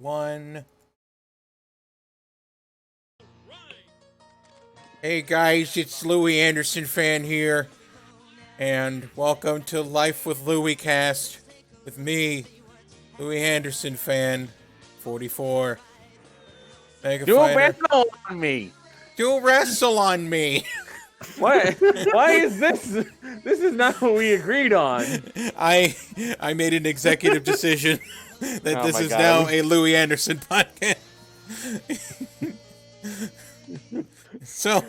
One. Hey guys, it's Louie Anderson fan here, and welcome to Life with Louie cast with me, Louie Anderson fan, 44. Mega Do a Fighter. wrestle on me. Do a wrestle on me. What? Why is this? This is not what we agreed on. I made an executive decision that Oh this my is God. now a Louie Anderson podcast. So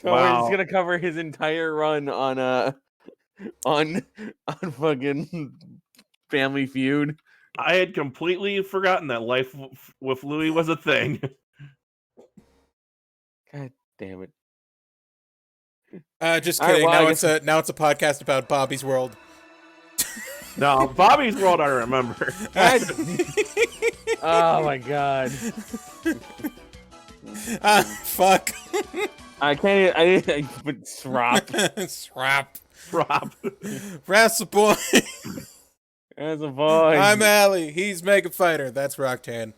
We're just gonna cover his entire run on fucking Family Feud. I had completely forgotten that Life with Louie was a thing. God damn it! just All right, kidding. well, Now it's a podcast about Bobby's World. No, Bobby's World I remember. Oh my God! Fuck. I can't. I but Srop. Srap. Rob. WRASSLEBOYS. As a boy. I'm Allie. He's Mega Fighter. That's Rocktan.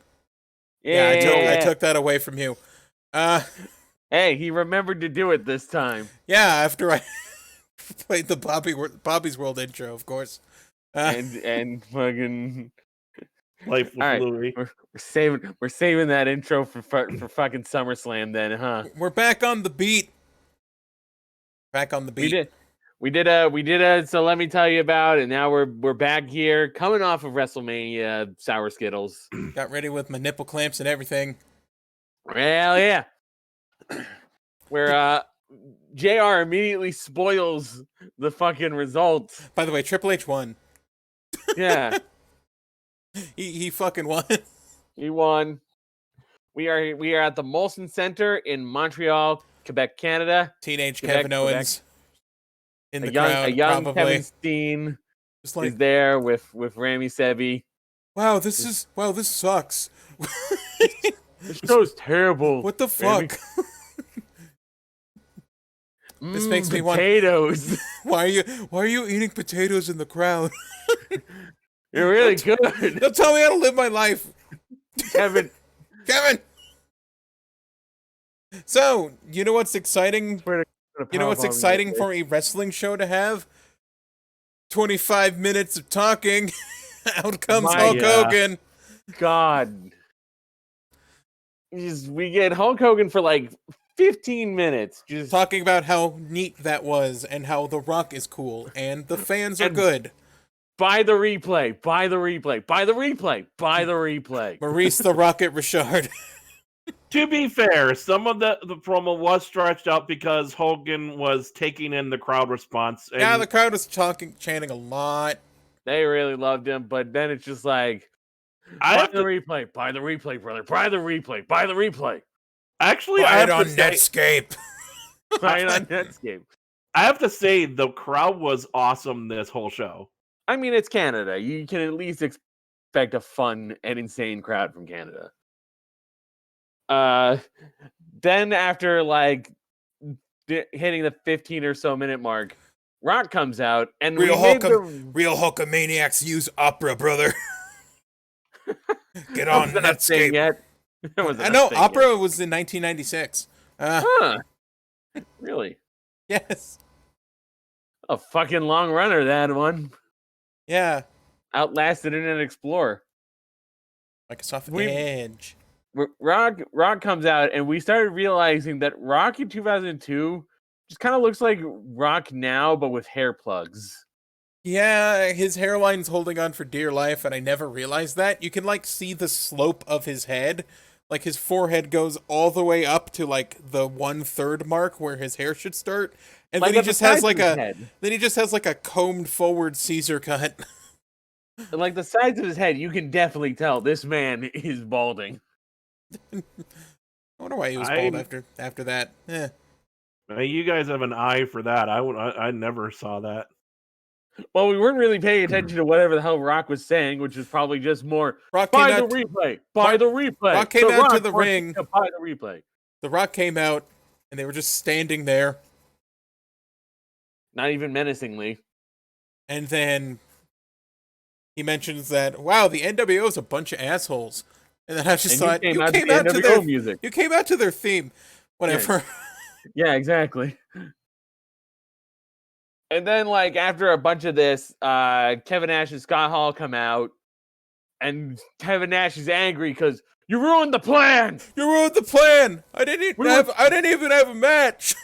Yeah, I took that away from you. Hey, he remembered to do it this time. Yeah, after I played the Bobby's World intro, of course. And fucking. Life with All right. Louie. We're saving that intro for fucking SummerSlam then, huh? We're back on the beat. Back on the beat. We did a so let me tell you about it. Now we're back here coming off of WrestleMania Sour Skittles. Got ready with my nipple clamps and everything. Hell yeah. Where JR immediately spoils the fucking results. By the way, Triple H won. Yeah. He fucking won. He won. We are at the Molson Center in Montreal, Quebec, Canada. Teenage Quebec, Kevin Owens in the a crowd, young probably. Kevin Steen Just like, is there with Rami Sebi. wow, this sucks. This show's terrible. What the fuck? This makes me want potatoes. Why are you eating potatoes in the crowd? You're really good, Don't tell me how to live my life, Kevin. Kevin. So, you know what's exciting? You know what's exciting for a wrestling show to have? 25 minutes of talking. Out comes Hulk Hogan. God. We get Hulk Hogan for like 15 minutes. Just Talking about how neat that was and how The Rock is cool and the fans are good. Buy the replay. Buy the replay. Buy the replay. Buy the replay. Maurice the Rocket Richard. To be fair, some of the promo was stretched out because Hogan was taking in the crowd response. And Yeah, the crowd was chanting a lot. They really loved him, but then it's just like, buy the replay. Buy the replay, brother. Buy the replay. Buy the replay. Actually, Buy it on Netscape. Buy it on Netscape. I have to say, the crowd was awesome this whole show. I mean, it's Canada. You can at least expect a fun and insane crowd from Canada. Then after like hitting the 15 or so minute mark, Rock comes out and Real Hulkamaniacs use opera, brother. Get on Netscape. Yet. I know opera was in 1996. Really? Yes. A fucking long runner, that one. Yeah. Outlasted Internet Explorer. Microsoft Edge. Rock comes out, and we started realizing that Rock in 2002 just kind of looks like Rock now, but with hair plugs. Yeah, his hairline's holding on for dear life, and I never realized that. You can, like, see the slope of his head. Like, his forehead goes all the way up to, like, the 1/3 mark where his hair should start. And like then he just has, like, a combed forward Caesar cut. Like, the sides of his head, you can definitely tell this man is balding. I wonder why he was bald after that. Eh. You guys have an eye for that. I never saw that. Well, we weren't really paying attention to whatever the hell Rock was saying, which was probably just more, buy the replay. Rock came out to the ring. Buy the replay. The Rock came out, and they were just standing there. Not even menacingly. And then he mentions that, wow, the NWO is a bunch of assholes. And then I just thought, you came out to their music. You came out to their theme. Whatever. Yeah, exactly. And then, like, after a bunch of this, Kevin Nash and Scott Hall come out, and Kevin Nash is angry because you ruined the plan. You ruined the plan. I didn't even have a match.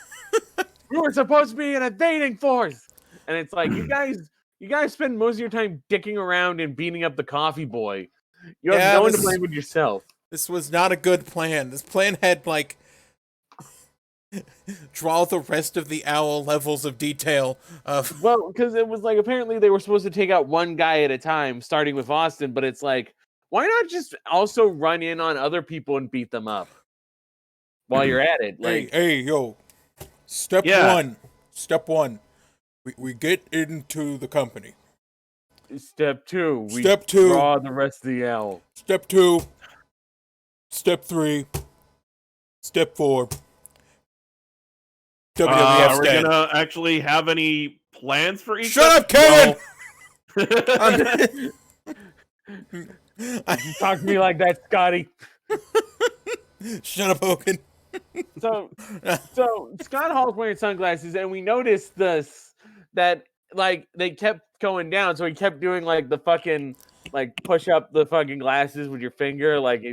We were supposed to be an invading force. And it's like, you guys spend most of your time dicking around and beating up the coffee boy. You have no one to blame but yourself. This was not a good plan. This plan had, like, draw the rest of the owl levels of detail. Well, because it was like, apparently they were supposed to take out one guy at a time, starting with Austin, but it's like, why not just also run in on other people and beat them up while you're at it? Like, hey, yo. Step one. We get into the company. Step two. We draw the rest of the owl. Step 2. Step 3. Step 4. WWF's are we dead. gonna actually have any plans for each? Shut up, Kevin! You talk to me like that, Scotty. Shut up, Hogan. So Scott Hall's wearing sunglasses, and we noticed that like they kept going down, so he kept doing like the fucking like push up the fucking glasses with your finger, like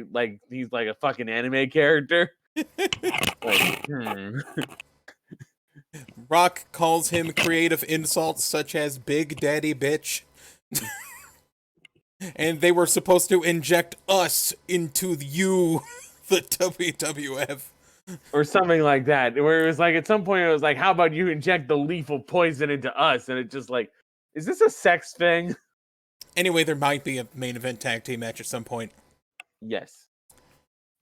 he's like a fucking anime character. Like, Rock calls him creative insults such as Big Daddy Bitch. And they were supposed to inject us into the WWF. Or something like that. Where it was like, at some point it was like, how about you inject the lethal poison into us? And it just like, is this a sex thing? Anyway, there might be a main event tag team match at some point. Yes.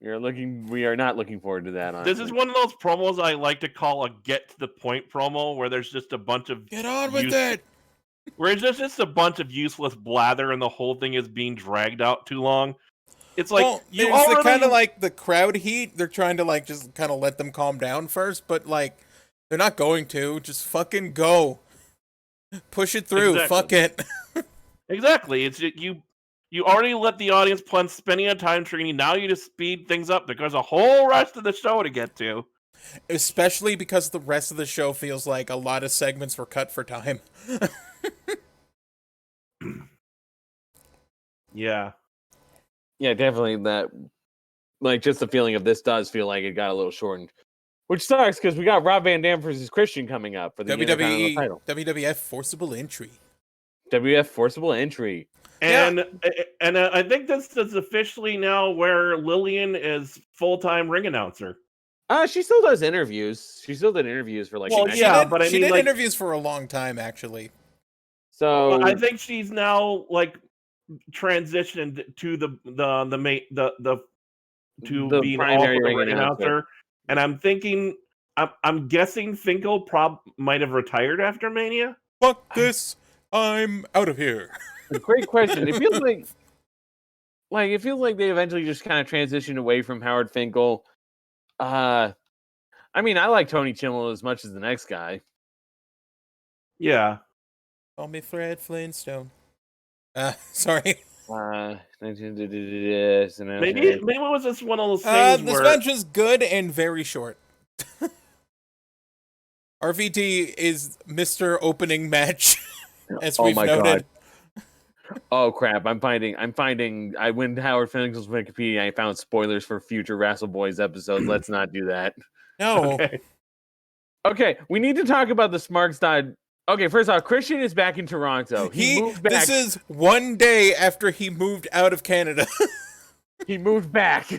We are not looking forward to that. Honestly. This is one of those promos I like to call a get to the point promo, where there's just a bunch of get on with it. Where it's just a bunch of useless blather, and the whole thing is being dragged out too long. It's like the kind of like the crowd heat. They're trying to like just kind of let them calm down first, but like they're not going to. Just fucking go, push it through. Exactly. Fuck it. Exactly. It's you already let the audience plan spending a time training. Now you just speed things up because a whole rest of the show to get to. Especially because the rest of the show feels like a lot of segments were cut for time. Yeah. Yeah, definitely that. Like, just the feeling of this does feel like it got a little shortened, which sucks because we got Rob Van Dam versus Christian coming up for the WWE title. WWF forcible entry. WWF forcible entry. And I think this is officially now where Lillian is full-time ring announcer. She still does interviews. She still did interviews for like. Well, She did like, interviews for a long time actually. So I think she's now like transitioned to the being primary also ring announcer. And I'm thinking, I'm guessing Finkel might have retired after Mania. Fuck this! I'm out of here. Great question. It feels like they eventually just kind of transitioned away from Howard Finkel. I mean, I like Tony Chimmel as much as the next guy. Yeah. Call me Fred Flintstone. Sorry. Maybe was this one of those things this match is good and very short. RVD is Mr. Opening Match, as we've noted. God. Oh crap! I went to Howard Finkel's Wikipedia. I found spoilers for future WRASSLEBOYS episodes. Let's not do that. No. Okay, we need to talk about the Smarks died. Okay, first off, Christian is back in Toronto. He moved back. This is one day after he moved out of Canada. He moved back.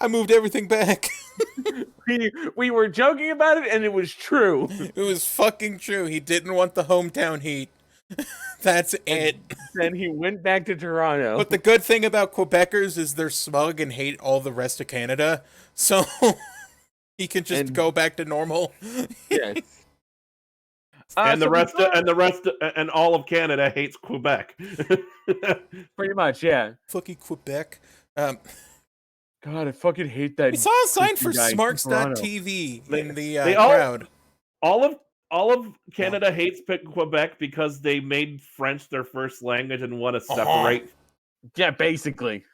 I moved everything back. We were joking about it, and it was true. It was fucking true. He didn't want the hometown heat. That's it. Then he went back to Toronto. But the good thing about Quebecers is they're smug and hate all the rest of Canada, so he can just go back to normal. Yes. And all of Canada hates Quebec. Pretty much, yeah. Fucking Quebec. God, I fucking hate that. We saw a sign for Smarks.tv in the all, crowd. All all of Canada hates Quebec because they made French their first language and want to separate. Yeah, basically.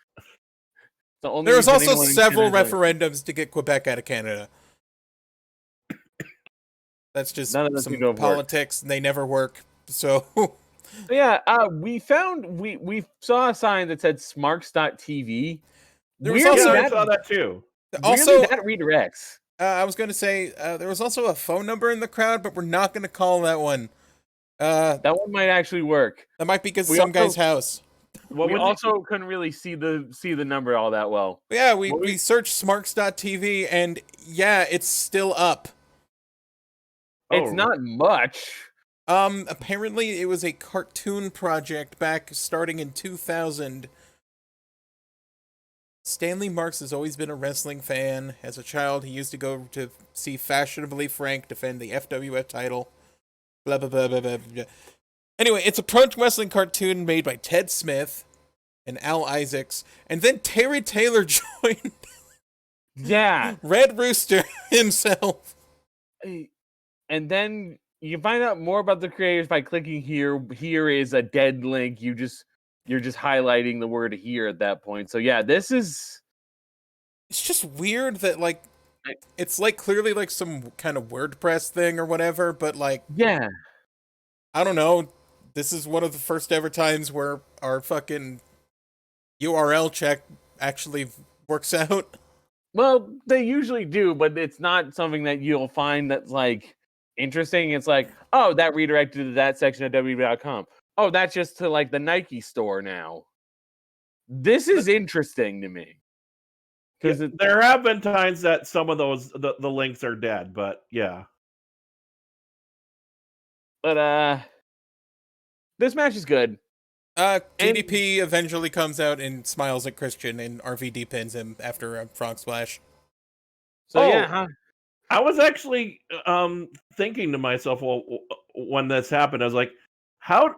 The only There was reason also anyone in several Canada's referendums to get Quebec out of Canada. That's just None of them some seem to have politics, and they never work. So yeah, we saw a sign that said smarks.tv. There was Weirdly, also- I saw that too. also, that redirects. I was going to say there was also a phone number in the crowd, but we're not going to call that one. That one might actually work. That might be because We some also- guy's house. We also couldn't really see the number all that well. But yeah, we searched smarks.tv, and yeah, it's still up. It's not much. Apparently it was a cartoon project back starting in 2000. Stanley Marks has always been a wrestling fan. As a child, he used to go to see Fashionably Frank defend the FWF title. Blah, blah, blah, blah, blah, blah. Anyway, it's a pro wrestling cartoon made by Ted Smith and Al Isaacs. And then Terry Taylor joined. Yeah. Red Rooster himself. And then you can find out more about the creators by clicking here. Here is a dead link. You're just highlighting the word here at that point. So yeah, this is. It's just weird that like it's like clearly like some kind of WordPress thing or whatever, but like yeah, I don't know. This is one of the first ever times where our fucking URL check actually works out. Well, they usually do, but it's not something that you'll find that's like interesting. It's like, oh, that redirected to that section of www.com. Oh, that's just to like the Nike store now. This is interesting to me. Because there have been times that some of those the links are dead, but yeah. But this match is good. DDP eventually comes out and smiles at Christian, and RVD pins him after a frog splash. So yeah, huh? I was actually thinking to myself, well, when this happened, I was like, how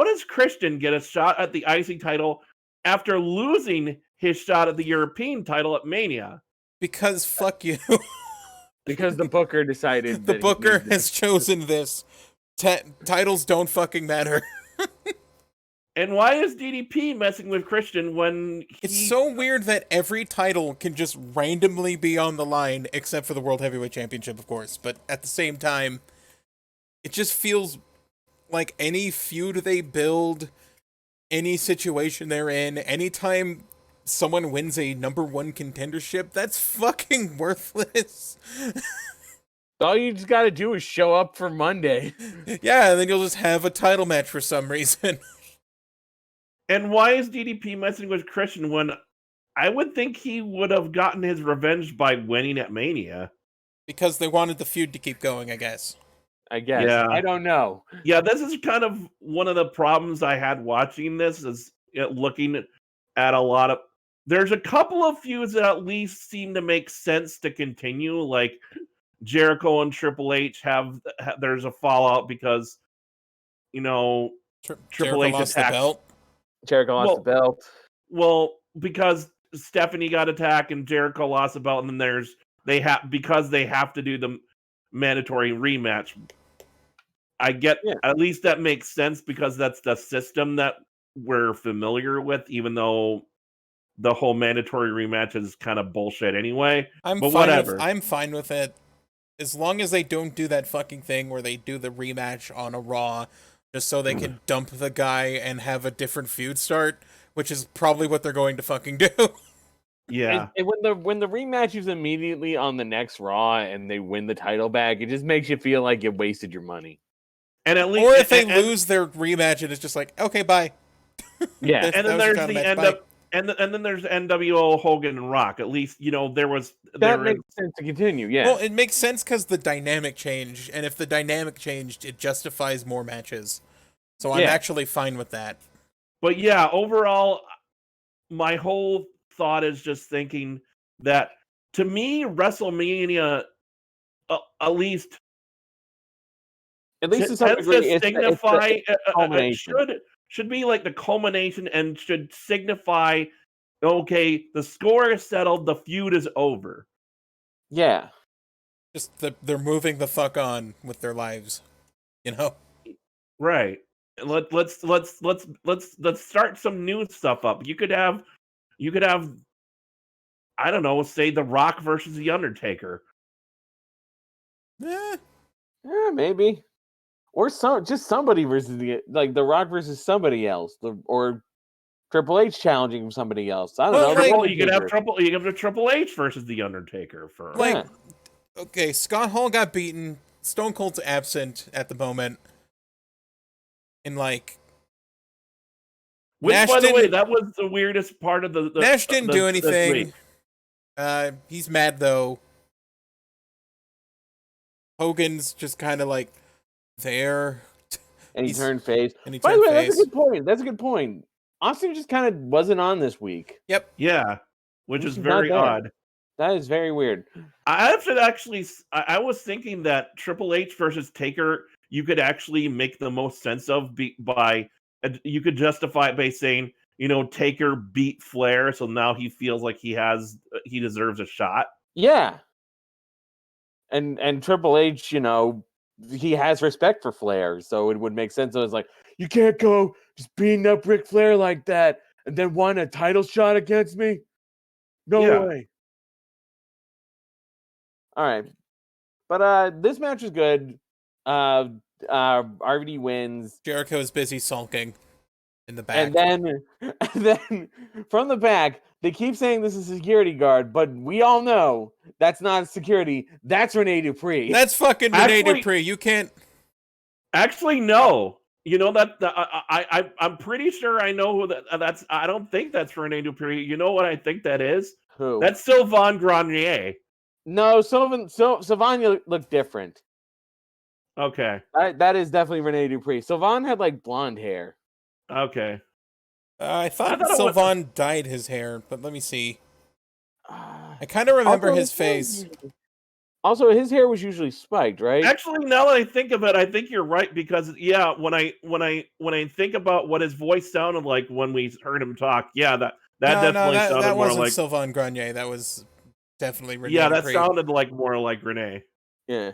does Christian get a shot at the IC title after losing his shot at the European title at Mania? Because fuck you. Because the booker decided the booker has chosen this. Titles don't fucking matter. And why is DDP messing with Christian when It's so weird that every title can just randomly be on the line, except for the World Heavyweight Championship, of course. But at the same time, it just feels like any feud they build, any situation they're in, anytime someone wins a #1 contendership, that's fucking worthless. All you just gotta do is show up for Monday. Yeah, and then you'll just have a title match for some reason. And why is DDP messing with Christian when I would think he would have gotten his revenge by winning at Mania? Because they wanted the feud to keep going, I guess. Yeah. I don't know. Yeah, this is kind of one of the problems I had watching this, is looking at a lot of... There's a couple of feuds that at least seem to make sense to continue, like Jericho and Triple H there's a fallout because, Triple H lost the attacked... belt. Jericho lost the belt. Well, because Stephanie got attacked and Jericho lost the belt, and then because they have to do the mandatory rematch. I get at least that makes sense because that's the system that we're familiar with, even though the whole mandatory rematch is kind of bullshit anyway. Whatever. I'm fine with it. As long as they don't do that fucking thing where they do the rematch on a Raw just so they can dump the guy and have a different feud start, which is probably what they're going to fucking do. Yeah. And when the rematch is immediately on the next Raw and they win the title back, it just makes you feel like you wasted your money. And at least, or if they lose their rematch and it's just like, okay, bye. Yeah. And then there's the end up. And then there's NWO Hogan and Rock. At least, there was... That makes sense to continue, yeah. Well, it makes sense because the dynamic changed, and if the dynamic changed, it justifies more matches. So I'm actually fine with that. But yeah, overall, my whole thought is just thinking that, to me, WrestleMania, at least to some degree, signify... It should be like the culmination and should signify, okay, the score is settled, the feud is over. Yeah. Just they're moving the fuck on with their lives, you know. Right. Let's start some new stuff up. You could have I don't know, say The Rock versus The Undertaker. Eh, Yeah, maybe. Or just somebody versus The Rock versus somebody else, or Triple H challenging somebody else. I don't Well, know. like- You could have Triple H versus The Undertaker for like, Yeah. okay, Scott Hall got beaten. Stone Cold's absent at the moment. And like, which, Nash by the way, didn't- that was the weirdest part of the Nash didn't do this anything. week. He's mad though. Hogan's just kind of like there. And he He's- turned face. And he By the turned way, face. that's a good point. That's a good point. Austin just kind of wasn't on this week. Yep. Yeah, which He's is not very there. odd. That is very weird. I was thinking that Triple H versus Taker, you could actually make the most sense of you could justify it by saying, Taker beat Flair, so now he feels like he deserves a shot. Yeah. And Triple H, he has respect for Flair, so it would make sense. So it's like, you can't go just beating up Ric Flair like that and then want a title shot against me? No Yeah. way. All right. But this match is good. RVD wins. Jericho is busy sulking in the back. And then from the back, they keep saying this is a security guard, but we all know that's not security. That's Rene Dupree. That's fucking Rene Actually- Dupree. You can't. Actually, no. You know that I'm pretty sure I know who that's. I don't think that's Rene Dupree. You know what I think that is? Who? That's Sylvain Grenier. No, Sylvain looked different. Okay. That is definitely Rene Dupree. Sylvain had like blonde hair. Okay. I thought I thought it was- Sylvain dyed his hair, but let me see. I I kind of remember his face. Also, his hair was usually spiked, right? Actually, now that I think of it, I think you're right because when I think about what his voice sounded like when we heard him talk, that definitely sounded that more wasn't like Sylvain Grenier. That was definitely Rene that Dupree. sounded like more like Renee. Yeah.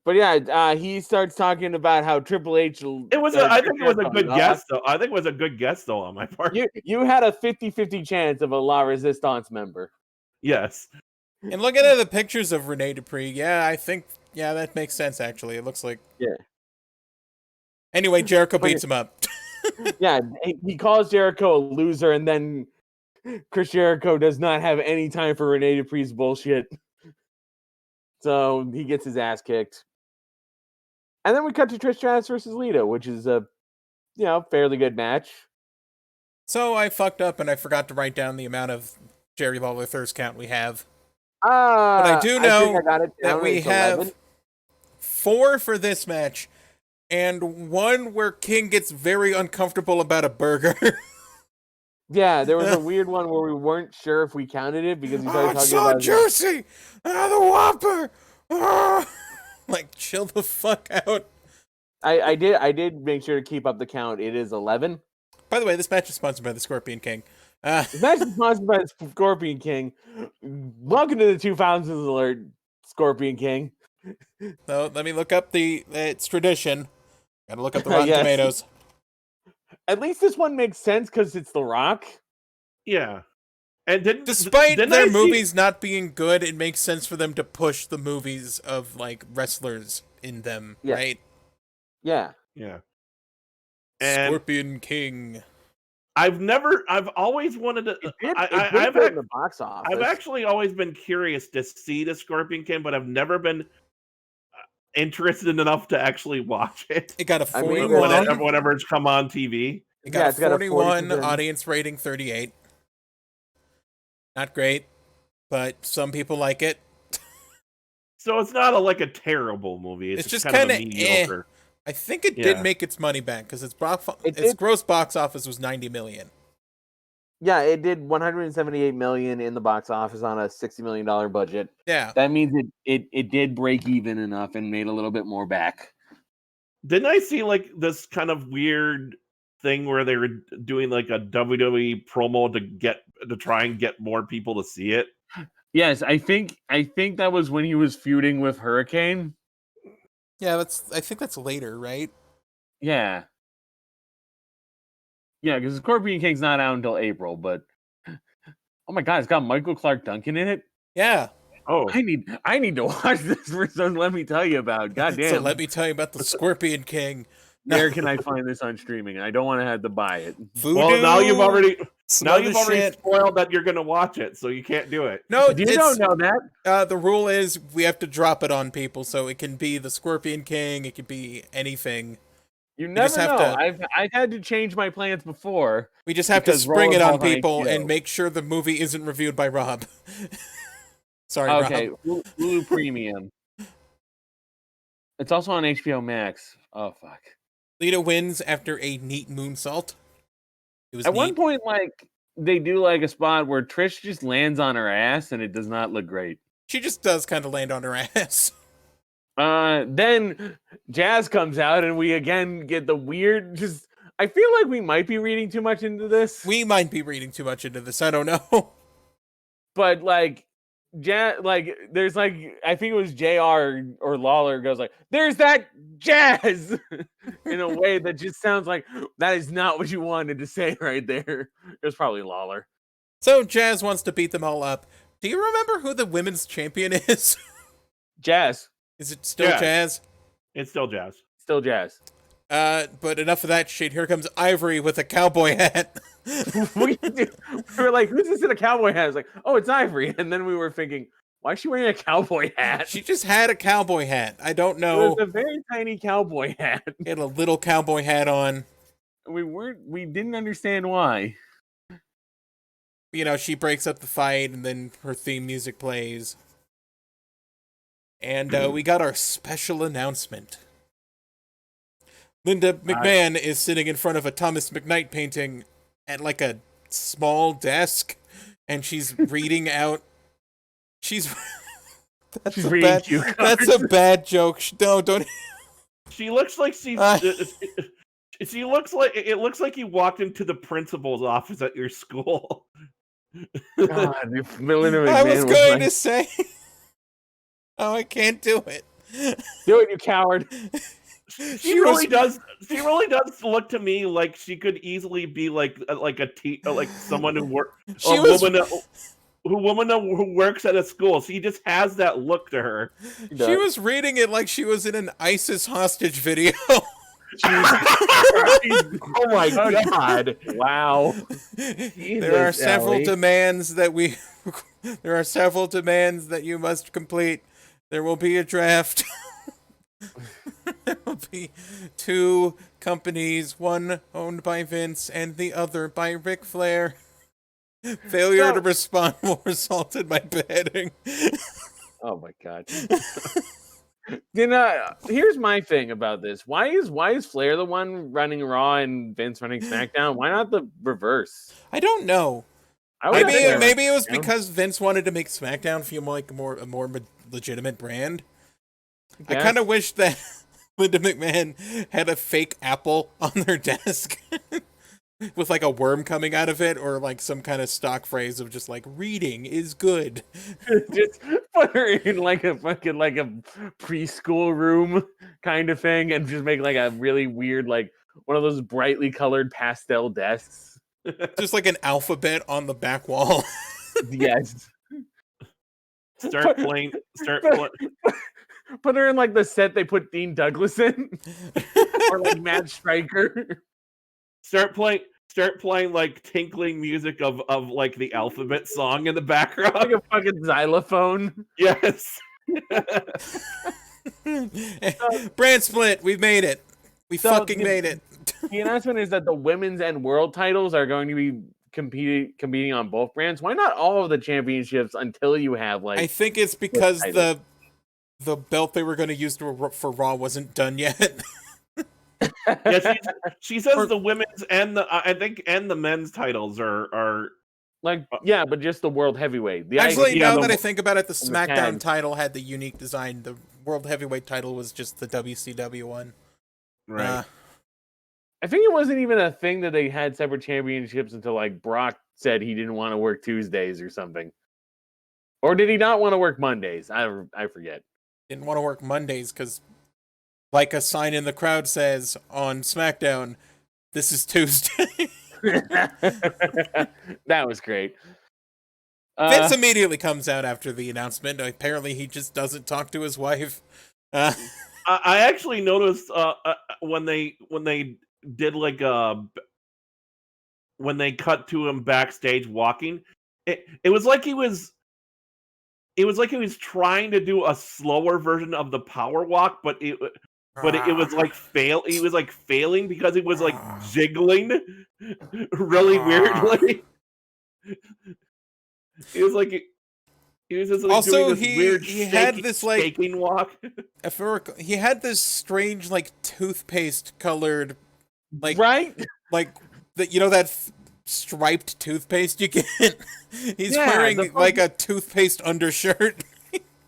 But yeah, he starts talking about how Triple H. I think it was a good guess though. I think it was a good guess though on my part. You had a 50-50 chance of a La Resistance member. Yes. And looking at the pictures of Rene Dupree, I think that makes sense actually. It looks like. Yeah. Anyway, Jericho beats him up. Yeah, he calls Jericho a loser, and then Chris Jericho does not have any time for Rene Dupree's bullshit. So he gets his ass kicked. And then we cut to Trish Stratus versus Lita, which is a fairly good match. So I fucked up and I forgot to write down the amount of Jerry Lawler Thirst count we have. But I do know that we have 11. 4 for this match, and 1 where King gets very uncomfortable about a burger. Yeah, there was a weird one where we weren't sure if we counted it because he started It's talking so about juicy! The Whopper! Like, chill the fuck out. I did make sure to keep up the count. It is 11. By the way, this match is sponsored by the Scorpion King. This match is sponsored by the Scorpion King. Welcome to the 2000s alert, Scorpion King. So let me look up it's tradition. Gotta look up the Rotten Yes. Tomatoes. At least this one makes sense because it's The Rock. Yeah. And Despite didn't their I see- movies not being good, it makes sense for them to push the movies of like wrestlers in them, Yeah. right? Yeah. Yeah. And Scorpion King. I've always wanted to. I've I've in the box office. I've actually always been curious to see the Scorpion King, but I've never been interested enough to actually watch it. It got a I mean, 41. Whenever it's come on TV. It got it's a got a 41 40%. audience rating, 38. Not great, but some people like it. So it's not like a terrible movie. It's just kind of kinda mediocre. I think it Yeah. did make its money back because its did. gross box office was 90 million. Yeah, it did 178 million in the box office on a $60 million budget. Yeah. That means it did break even enough and made a little bit more back. Didn't I see like this kind of weird thing where they were doing like a WWE promo to try and get more people to see it? Yes, I think that was when he was feuding with Hurricane. Yeah, I think that's later, right? Yeah. Yeah, because Scorpion King's not out until April, but oh my god, it's got Michael Clark Duncan in it. Yeah. Oh, I need to watch this for some. Let me tell you about. Goddamn. So let me tell you about the Scorpion King. Where can I find this on streaming? I don't want to have to buy it. Voodoo. well, now you've already shit. spoiled that you're going to watch it, so you can't do it. No, You don't know that. The rule is we have to drop it on people, so it can be the Scorpion King, it can be anything. You never just have know. to- I've had to change my plans before. We just have to Because spring it on Rollerball's on people HBO. and make sure the movie isn't reviewed by Rob. Sorry, Okay, Rob. Hulu Premium. It's also on HBO Max. Oh fuck. Lita wins after a neat moonsault. It was At one neat. point, like they do like a spot where Trish just lands on her ass, and it does not look great. She just does kind of land on her ass. Then Jazz comes out, and we again get the weird. Just I feel like we might be reading too much into this. We might be reading too much into this. I don't know. But like Jazz, like there's like I think it was JR or Lawler goes like, "There's that Jazz," in a way that just sounds like that is not what you wanted to say right there. It was probably Lawler. So Jazz wants to beat them all up. Do you remember who the women's champion is? Jazz, Is it still Yeah. Jazz? It's still Jazz. still Jazz. But enough of that shit. Here comes Ivory with a cowboy hat. we were like, "Who's this in a cowboy hat?" I was like, "Oh, it's Ivory." And then we were thinking, "Why is she wearing a cowboy hat?" She just had a cowboy hat. I don't It know. was a very tiny cowboy hat. She had a little cowboy hat on. We didn't understand why. You know, she breaks up the fight, and then her theme music plays. And we got our special announcement. Linda McMahon is sitting in front of a Thomas McKnight painting at like a small desk, and she's reading out. She's She's reading cue that's a bad joke. Don't. She looks like she's. She looks like it looks like you walked into the principal's office at your school. God, if Linda I McMahon was going like, to say. Oh, I can't do it. "Do it, you coward." She really does look to me like she could easily be like someone who who works at a school. She just has that look to her. She was reading it like she was in an ISIS hostage video. Oh my god! Wow. There are several Ellie. demands that there are several demands that you must complete. There will be a draft. There will be 2 companies, one owned by Vince and the other by Ric Flair. Failure to respond will result in my beheading. Oh my god. Here's my thing about this. Why is Flair the one running Raw and Vince running SmackDown? Why not the reverse? I don't know. Maybe it was because Vince wanted to make SmackDown feel like a more legitimate brand. I kind of wish that Linda McMahon had a fake apple on their desk with like a worm coming out of it, or like some kind of stock phrase of just like reading is good. Just put her in like a fucking like a preschool room kind of thing, and just make like a really weird like one of those brightly colored pastel desks. Just like an alphabet on the back wall. Yes. Start playing. Put her in like the set they put Dean Douglas in, or like Matt Stryker. Start playing like tinkling music of like the alphabet song in the background, like a fucking xylophone. Yes. Brand split. We've made it. We fucking made it. The announcement is that the women's and world titles are going to be competing on both brands. Why not all of the championships until you have like? I think it's because the belt they were going to use for Raw wasn't done yet. Yeah, she says the women's and the men's titles are like, yeah, but just the world heavyweight. Actually, now that I think about it, the SmackDown title had the unique design. The world heavyweight title was just the WCW one. Right. I think it wasn't even a thing that they had separate championships until like Brock said he didn't want to work Tuesdays or something. Or did he not want to work Mondays? I forget. Didn't want to work Mondays because, like a sign in the crowd says on SmackDown, this is Tuesday. That was great. Vince immediately comes out after the announcement. Apparently, he just doesn't talk to his wife. I actually noticed when they did like when they cut to him backstage walking, it was like he was trying to do a slower version of the power walk, but it was like he was like failing because he was like jiggling really weirdly. He was just like also doing this weird he had this like shaking walk. He had this strange like toothpaste colored like right like that striped toothpaste you get. He's wearing like a toothpaste undershirt.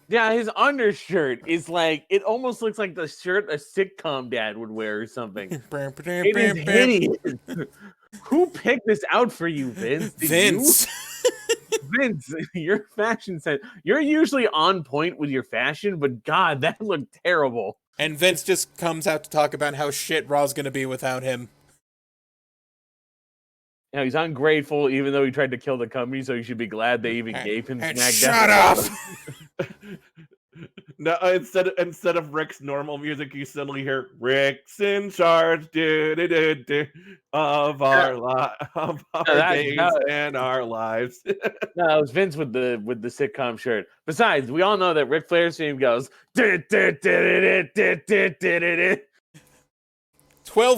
Yeah, his undershirt is like, it almost looks like the shirt a sitcom dad would wear or something. It is hideous. Who picked this out for you, Vince? Vince. Vince, your fashion sense. You're usually on point with your fashion, but God, that looked terrible. And Vince just comes out to talk about how shit Raw's gonna be without him. You know, he's ungrateful, even though he tried to kill the company, so you should be glad they even gave him SmackDown. Shut up! No, instead of Rick's normal music, you suddenly hear Rick's in charge of our days and our lives. No, it was Vince with the sitcom shirt. Besides, we all know that Ric Flair's theme goes 12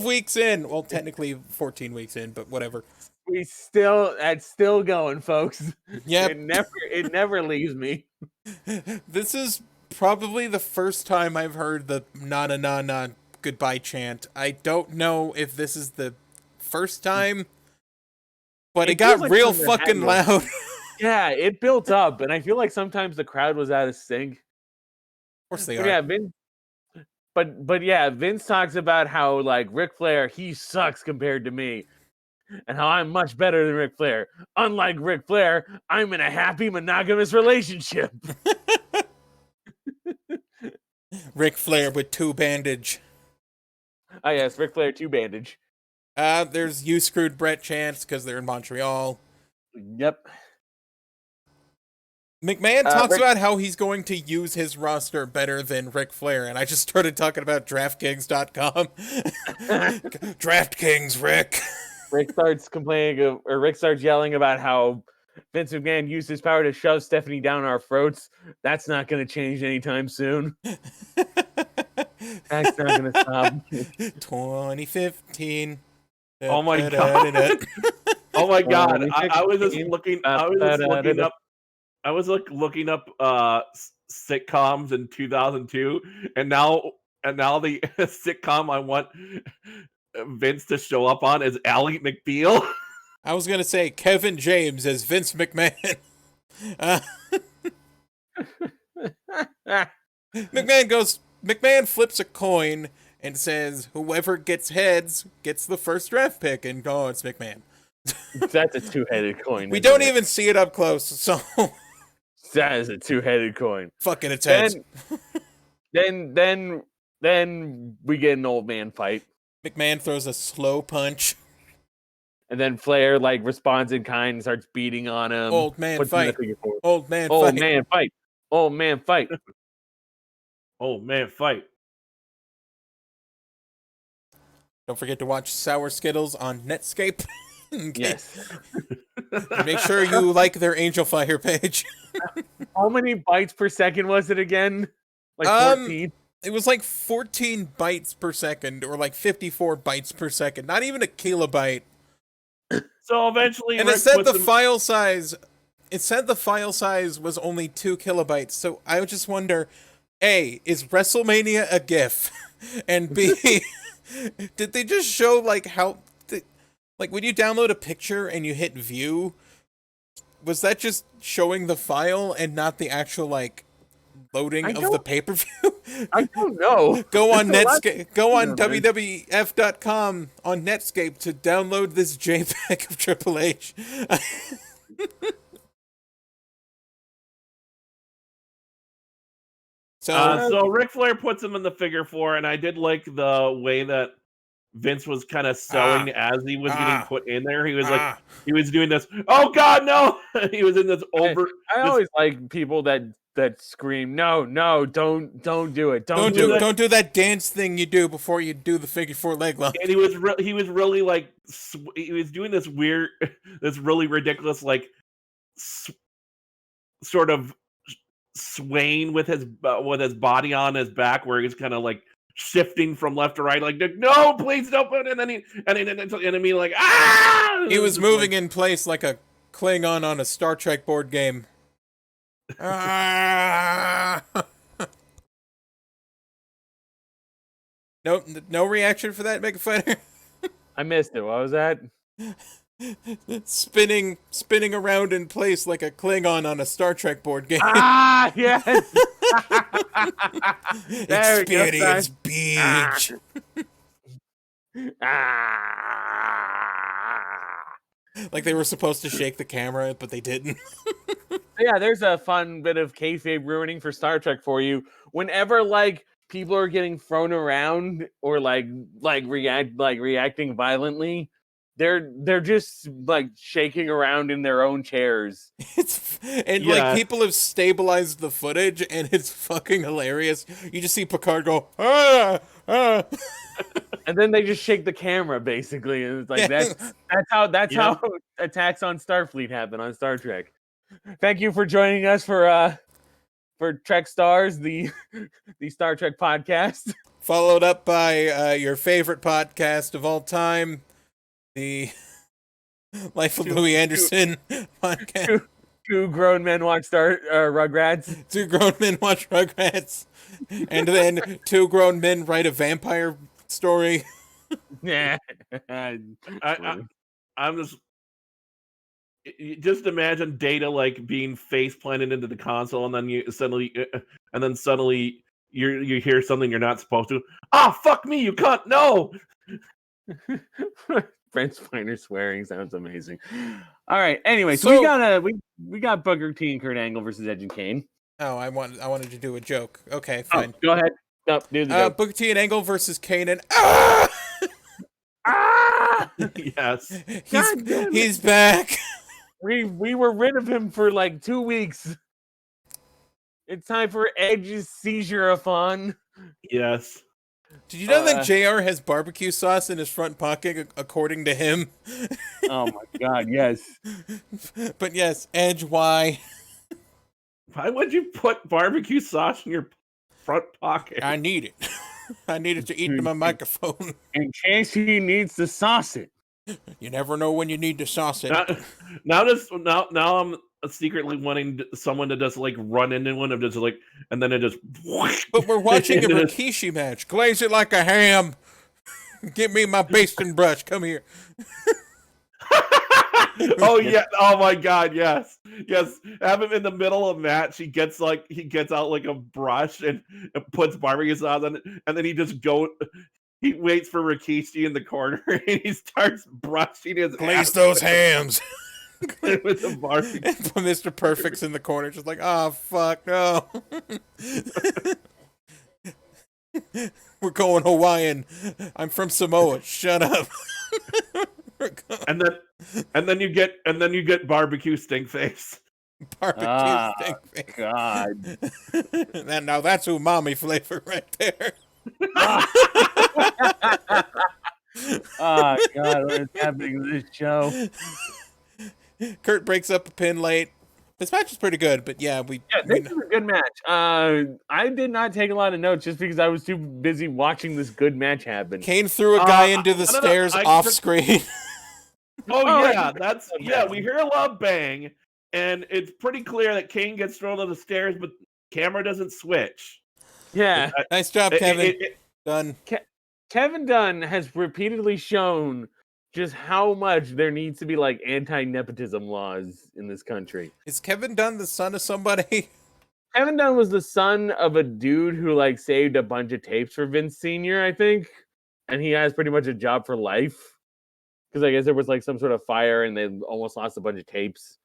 weeks in. Well, technically 14 weeks in, but whatever. That's still going, folks. Yeah, it never leaves me. This is probably the first time I've heard the na goodbye chant. I don't know if this is the first time, but it got like real fucking loud. Yeah, it built up, and I feel like sometimes the crowd was out of sync. Of course they are. Yeah, Vince. But yeah, Vince talks about how like Ric Flair, he sucks compared to me, and how I'm much better than Ric Flair. Unlike Ric Flair, I'm in a happy monogamous relationship. Ric Flair with 2 bandage. Oh yes, Ric Flair 2 bandage. There's You Screwed Brett chants because they're in Montreal. Yep. McMahon talks about how he's going to use his roster better than Ric Flair, and I just started talking about DraftKings.com. DraftKings, Rick. Rick starts yelling about how Vince McMahon used his power to shove Stephanie down our throats. That's not going to change anytime soon. That's not going to stop. 2015. Oh my god! Oh my god! I was just looking. I was looking up sitcoms in 2002, and now the sitcom I want Vince to show up on is Ally McBeal. I was gonna say Kevin James as Vince McMahon. McMahon flips a coin and says, "Whoever gets heads gets the first draft pick." And it's McMahon. That's a 2-headed coin. We don't even see it up close, so that is a 2-headed coin. Fucking its heads. Then we get an old man fight. McMahon throws a slow punch. And then Flair like responds in kind and starts beating on him. Old man fight. Old man fight. Old man fight. Old man fight. Don't forget to watch Sour Skittles on Netscape. Yes. Make sure you like their Angel Fire page. How many bytes per second was it again? Like 14? It was like 14 bytes per second, or like 54 bytes per second. Not even a kilobyte. So eventually, and it said the file size. It said the file size was only 2 kilobytes. So I would just wonder: A, is WrestleMania a GIF? And B, did they just show like how, like when you download a picture and you hit view, was that just showing the file and not the actual like loading of the pay-per-view? I don't know. Go on Netscape. Go on WWF.com on Netscape to download this JPEG of Triple H. So Ric Flair puts him in the figure 4, and I did like the way that Vince was kind of selling as he was getting put in there. He was like, he was doing this. Oh God, no! He was in this over. I always like people that scream, no, don't do it, don't do that dance thing you do before you do the figure 4 leg lock. And he was really like he was doing this weird, this really ridiculous like sort of swaying with his body on his back, where he's kind of like shifting from left to right, like no, please don't put it. And then he like he was moving in place like a Klingon on a Star Trek board game. No reaction for that, Mega Fighter. I missed it. What was that? Spinning around in place like a Klingon on a Star Trek board game. Yes. Experience Beach. Like they were supposed to shake the camera, but they didn't. Yeah, there's a fun bit of kayfabe ruining for Star Trek for you. Whenever like people are getting thrown around or reacting violently, they're just like shaking around in their own chairs. Like people have stabilized the footage, and it's fucking hilarious. You just see Picard go and then they just shake the camera basically, and it's like that's how attacks on Starfleet happen on Star Trek. Thank you for joining us for Trek Stars, the Star Trek podcast, followed up by your favorite podcast of all time, the Life of Louis Anderson podcast. Two grown men watch Rugrats. Two grown men watch Rugrats, and then two grown men write a vampire story. Yeah, I'm just imagine Data like being face planted into the console, and then suddenly you hear something you're not supposed to. Fuck me, you cunt! No. Brent Spiner swearing sounds amazing. All right. Anyway, so we got Booker T and Kurt Angle versus Edge and Kane. Oh, I wanted to do a joke. Okay, fine. Go ahead. No, do the joke. Booker T and Angle versus Kane and yes, he's back. We were rid of him for like 2 weeks. It's time for Edge's seizure-a-thon. Yes. Did you know that JR has barbecue sauce in his front pocket, according to him? Oh my God, yes. But yes, Edge, why? Why would you put barbecue sauce in your front pocket? I need it. I need it to eat to my microphone. In case he needs to sauce it. You never know when you need to sauce it. Now I'm secretly wanting someone to just like run into one of just like, and then it just. But we're watching a Rikishi match. Glaze it like a ham. Give me my basting brush. Come here. Oh yeah! Oh my God! Yes. Have him in the middle of a match. He gets out like a brush and puts barbecue sauce on it, and then he waits for Rikishi in the corner and he starts brushing his. Glaze those hams. With the barbecue. And Mr. Perfect's in the corner, just like, fuck no. We're going Hawaiian. I'm from Samoa. Shut up. and then you get barbecue stink face. Barbecue stink face. God. Now that's umami flavor right there. Oh God, what is happening to this show? Kurt breaks up a pin late. This match is pretty good, but this is a good match. I did not take a lot of notes just because I was too busy watching this good match happen. Kane threw a guy into the stairs off screen. We hear a loud bang, and it's pretty clear that Kane gets thrown to the stairs, but camera doesn't switch. Yeah. Nice job, Kevin. Dunn. Kevin Dunn has repeatedly shown just how much there needs to be like anti-nepotism laws in this country. Is Kevin Dunn the son of somebody? Kevin Dunn was the son of a dude who like saved a bunch of tapes for Vince Sr., I think. And he has pretty much a job for life. Because I guess there was like some sort of fire and they almost lost a bunch of tapes.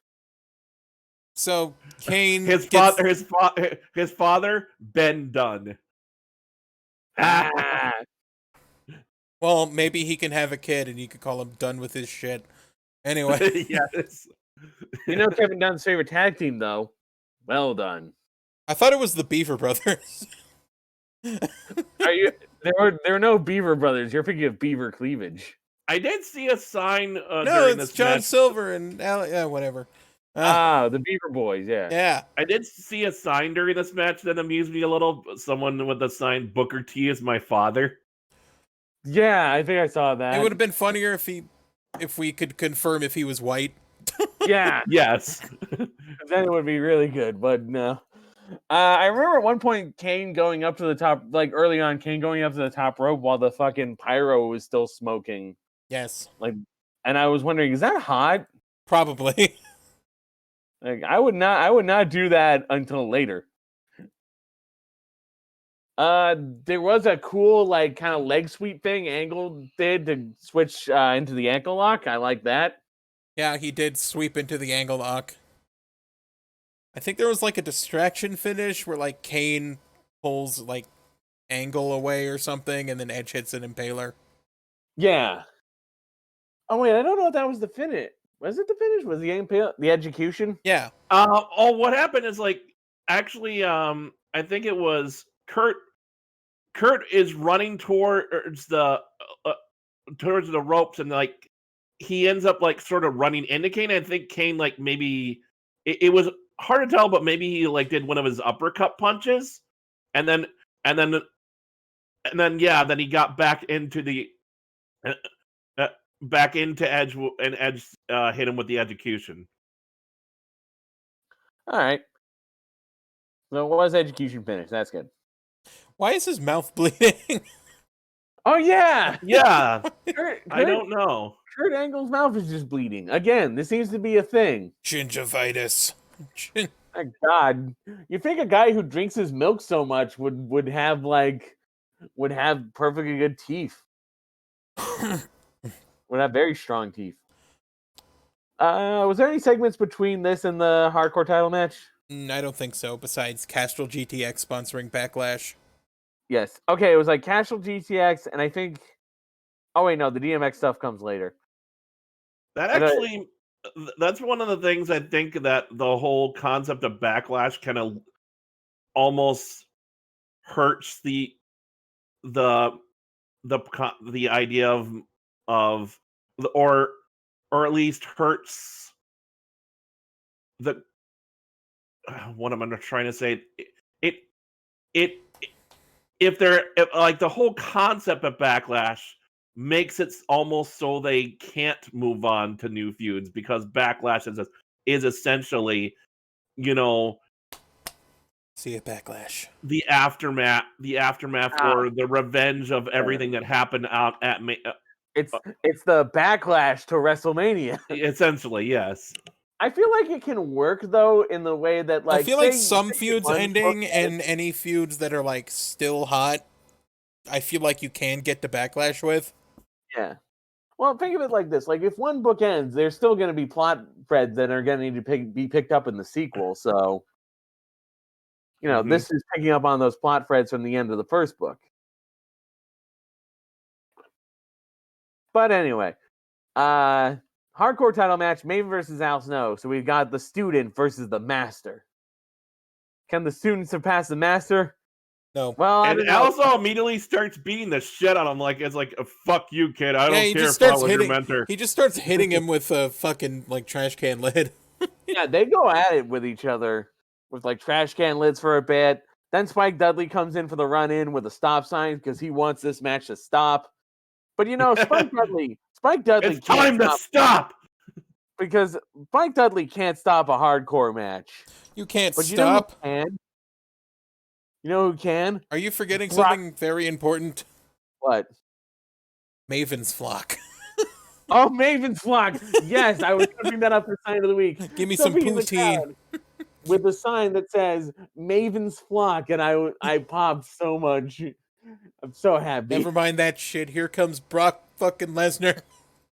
So Kane His gets... father, Ben Dunn. Ah, Well, maybe he can have a kid and you could call him Done with his shit. Anyway. Yes. you know Kevin Dunn's favorite tag team, though. Well done. I thought it was the Beaver Brothers. Are you? There were no Beaver brothers. You're thinking of Beaver Cleavage. I did see a sign No, during it's this John match. Silver and yeah, whatever. The Beaver Boys, yeah. Yeah. I did see a sign during this match that amused me a little. Someone with the sign, Booker T is my father. Yeah, I think I saw that. It would have been funnier if we could confirm if he was white. Yeah, Yes. then it would be really good, but no. I remember at one point Kane going up to the top, like early on, Kane going up to the top rope while the fucking pyro was still smoking. Yes. Like, and I was wondering, is that hot? Probably. Like, I would not do that until later. There was a cool, like, kind of leg sweep thing Angle did to switch into the ankle lock. I like that. Yeah, he did sweep into the angle lock. I think there was like a distraction finish where like Kane pulls like Angle away or something and then Edge hits an impaler. Yeah. Oh wait, I don't know if that was the finish. Was it the finish? Was the execution? Yeah. What happened is like actually, I think it was Kurt. Kurt is running towards the ropes and like he ends up like sort of running into Kane. I think Kane like maybe it was hard to tell, but maybe he like did one of his uppercut punches, and then then he got back into the back into Edge, and Edge hit him with the execution. All right. So it was execution finish. That's good. Why is his mouth bleeding? Oh yeah. Yeah, Kurt, I don't know. Kurt Angle's mouth is just bleeding. Again, this seems to be a thing. Gingivitis. My God, you think a guy who drinks his milk so much would have perfectly good teeth? Would have very strong teeth. Was there any segments between this and the hardcore title match? I don't think so, besides Castrol GTX sponsoring Backlash. Yes. Okay, it was like Castrol GTX, and I think... Oh, wait, no, the DMX stuff comes later. That actually, that's one of the things I think that the whole concept of Backlash kind of almost hurts the idea of or at least hurts the what am I trying to say? If like the whole concept of Backlash makes it almost so they can't move on to new feuds because Backlash is essentially, see a Backlash. The aftermath or the revenge of everything that happened out at it's the Backlash to WrestleMania. Essentially, yes. I feel like it can work though in the way that like I feel like some feuds ending and any feuds that are like still hot, I feel like you can get to Backlash with. Yeah. Well, think of it like this: like if one book ends, there's still going to be plot threads that are going to need to be picked up in the sequel. So, this is picking up on those plot threads from the end of the first book. But anyway, hardcore title match: Maven versus Al Snow. So we've got the student versus the master. Can the student surpass the master? No. Well, and also immediately starts beating the shit out of him like it's like fuck you, kid. I don't care if I was your mentor. He just starts hitting him with a fucking like trash can lid. Yeah, they go at it with each other with like trash can lids for a bit. Then Spike Dudley comes in for the run in with a stop sign because he wants this match to stop. But Spike Dudley it's time to stop because Spike Dudley can't stop a hardcore match. You can't but stop. You know who can? Are you forgetting something very important? What? Maven's Flock. Oh, Maven's Flock. Yes, I was putting that up for sign of the week. Give me some poutine. With a sign that says Maven's Flock, and I popped so much. I'm so happy. Never mind that shit. Here comes Brock fucking Lesnar.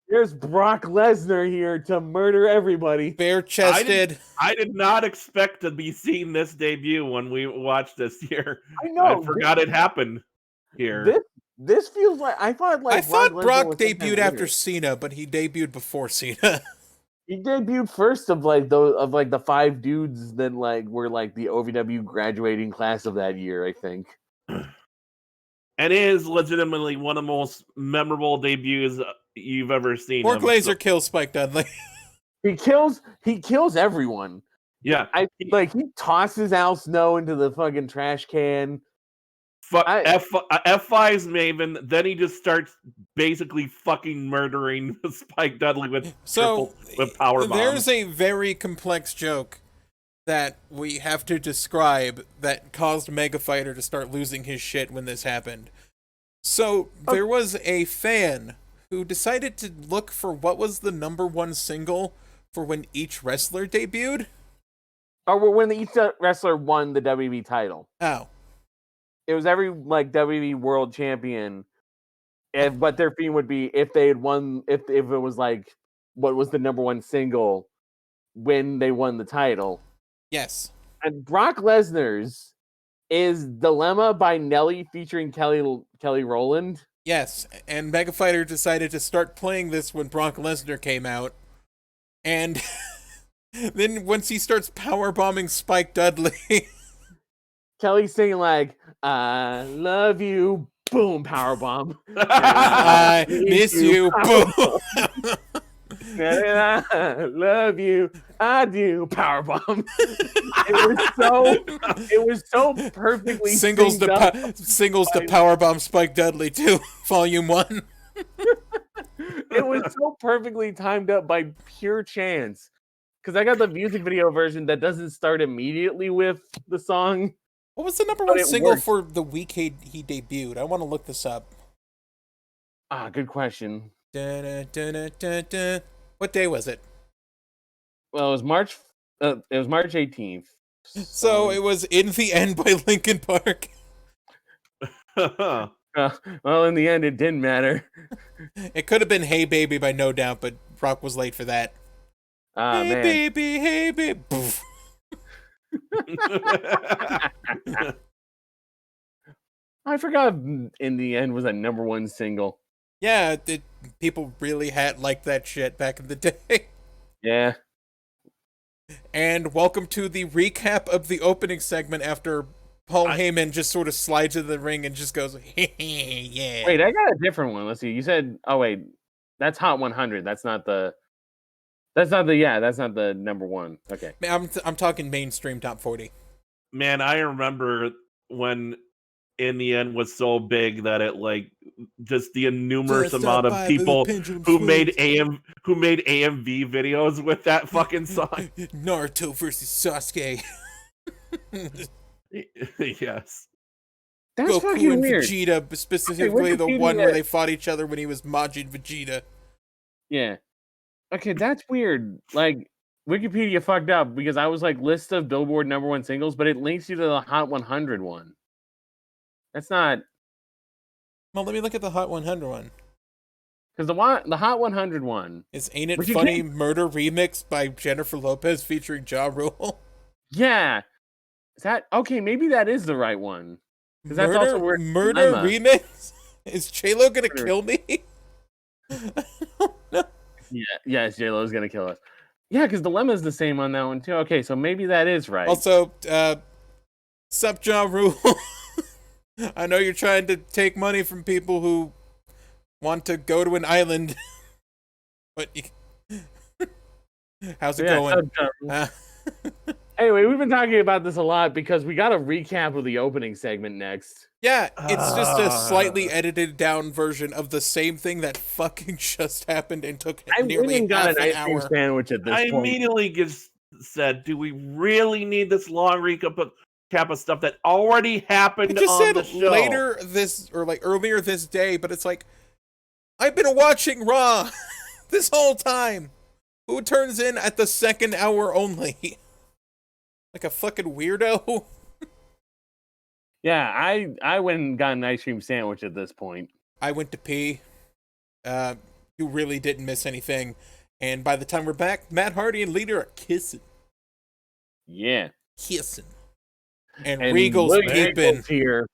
There's Brock Lesnar here to murder everybody. Bare-chested. I did not expect to be seeing this debut when we watched this here. I know. I forgot it happened here. This feels like I thought Brock was debuted sometime after later. Cena, but he debuted before Cena. He debuted first of the 5 dudes that were the OVW graduating class of that year, I think. And it is legitimately one of the most memorable debuts you've ever seen. Brock Lesnar kills Spike Dudley. He kills everyone. Yeah. He tosses Al Snow into the fucking trash can. F5's Maven, then he just starts basically fucking murdering Spike Dudley with powerbomb. There's a very complex joke that we have to describe that caused Mega Fighter to start losing his shit when this happened. So there was a fan who decided to look for what was the #1 single for when each wrestler debuted. Or when each wrestler won the WWE title. Oh. It was every WWE World Champion, and what their theme would be if they had won, if it was what was the #1 single when they won the title. Yes. And Brock Lesnar's is Dilemma by Nelly featuring Kelly Rowland. Yes, and Mega Fighter decided to start playing this when Brock Lesnar came out, and then once he starts powerbombing Spike Dudley. Kelly's singing I love you, boom, powerbomb. I miss you, boom. I love you, I do, powerbomb. It was so perfectly singles to powerbomb Spike Dudley too, Volume 1. It was so perfectly timed up by pure chance. Because I got the music video version that doesn't start immediately with the song. What was the #1 single for the week he debuted? I want to look this up. Good question. What day was it? Well, it was March 18th. So it was In the End by Linkin Park. Well, in the end, it didn't matter. It could have been Hey Baby by No Doubt, but Brock was late for that. Hey Man. baby, hey baby. I forgot In the End was a #1 single. Yeah, people really had liked that shit back in the day. Yeah. And welcome to the recap of the opening segment after Paul Heyman just sort of slides into the ring and just goes, yeah. Wait, I got a different one. Let's see. You said, wait, that's Hot 100. That's not the #1. Okay. I'm talking mainstream top 40. Man, I remember when In the End was so big that it just the numerous amount of people who made AMV videos with that fucking song. Naruto versus Sasuke. Yes. That's Goku fucking and weird. Vegeta, specifically the one where they fought each other when he was Majin Vegeta. Yeah. Okay, that's weird. Wikipedia fucked up because I was list of Billboard #1 singles, but it links you to the Hot 100 one. That's not. Well, let me look at the Hot 100 one. Because the Hot 100 one is Ain't It Funny Murder Remix by Jennifer Lopez featuring Ja Rule. Yeah. Is that okay? Maybe that is the right one. Because that's also where Murder Remix? Is J-Lo gonna kill me? No. Yeah, yes, J-Lo's gonna kill us. Yeah, because Dilemma's the same on that one too. Okay, so maybe that is right. Also, sup Ja Rule. I know you're trying to take money from people who want to go to an island, but how's it going? Anyway, we've been talking about this a lot because we got a recap of the opening segment next. Yeah, it's just a slightly edited down version of the same thing that fucking just happened and took nearly half an hour. Sandwich at this point. I immediately just said, "Do we really need this long recap of stuff that already happened on the show?" Later earlier this day, but it's I've been watching Raw this whole time. Who turns in at the second hour only? Like a fucking weirdo. Yeah, I went and got an ice cream sandwich at this point. I went to pee. You really didn't miss anything. And by the time we're back, Matt Hardy and Lita are kissing. Yeah. Kissing. And Regal's peeping. Regal's here.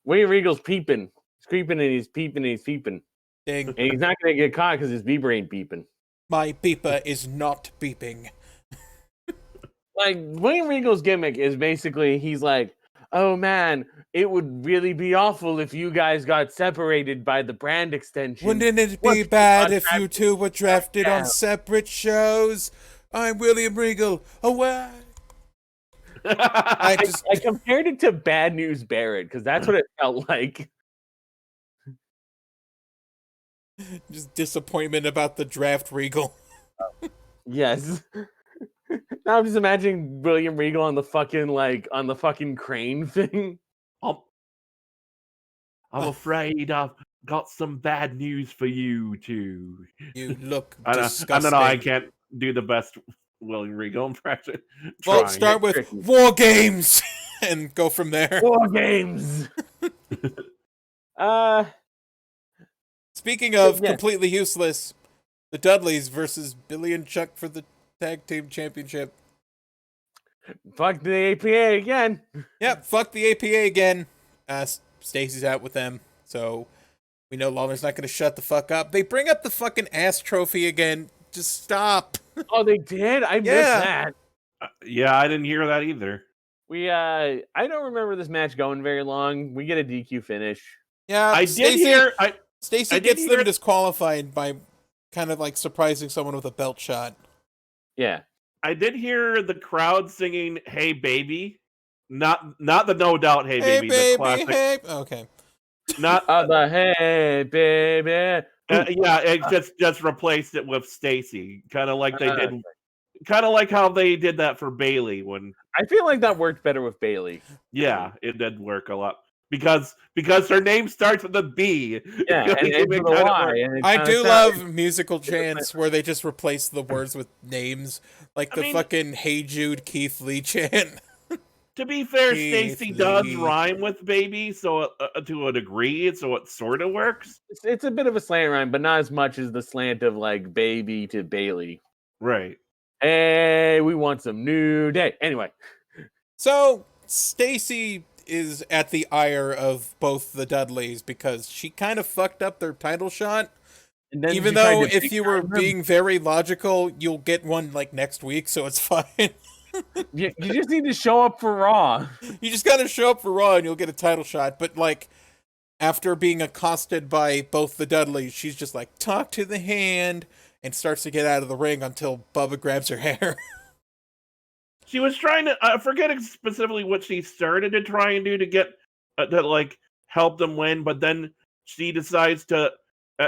William Regal's peeping. He's creeping and he's peeping and he's peeping. Ding. And he's not going to get caught because his beeper ain't beeping. My beeper is not beeping. Like, William Regal's gimmick is basically, he's like, oh man, it would really be awful if you guys got separated by the brand extension. Wouldn't it be bad if you two were drafted on separate shows? I'm William Regal. Away. I compared it to Bad News Barrett because that's what it felt like. Just disappointment about the draft Regal. Yes. Now I'm just imagining William Regal on the fucking crane thing. I'm afraid I've got some bad news for you two. You look disgusting. I don't know. I can't do the best William Regal impression. Well, start with tricky. War Games and go from there. War Games. Speaking of completely useless, the Dudleys versus Billy and Chuck for the tag team championship. Fuck the APA again. Yep, fuck the APA again. Stacy's out with them, so we know Lawler's not going to shut the fuck up. They bring up the fucking ass trophy again. Just stop. Oh, they did? I missed that. Yeah, I didn't hear that either. I don't remember this match going very long. We get a DQ finish. Yeah, I did hear. Stacy gets them disqualified by kind of like surprising someone with a belt shot. Yeah. I did hear the crowd singing "Hey Baby," not the No Doubt "Hey Baby," the classic. Hey. Okay. Not the "Hey Baby." Yeah, it just replaced it with Stacy, kind of like they did, kind of like how they did that for Bailey when. I feel like that worked better with Bailey. Yeah, it did work a lot because her name starts with a B. Yeah, and with a Y. I do love musical chants where they just replace the words with names, like the fucking "Hey Jude" Keith Lee chant. To be fair, Stacy does rhyme with baby, so to a degree, so it sort of works. It's a bit of a slant rhyme, but not as much as the slant of like baby to Bailey. Right. Hey, we want some New Day. Anyway. So, Stacy is at the ire of both the Dudleys because she kind of fucked up their title shot. Even though if you were being very logical, you'll get one like next week, so it's fine. You just need to show up for Raw. You just gotta show up for Raw and you'll get a title shot. But like, after being accosted by both the Dudleys, she's just like, talk to the hand, and starts to get out of the ring until Bubba grabs her hair. She was trying to, I forget specifically what she started to try and do to get, to like, help them win, but then she decides to,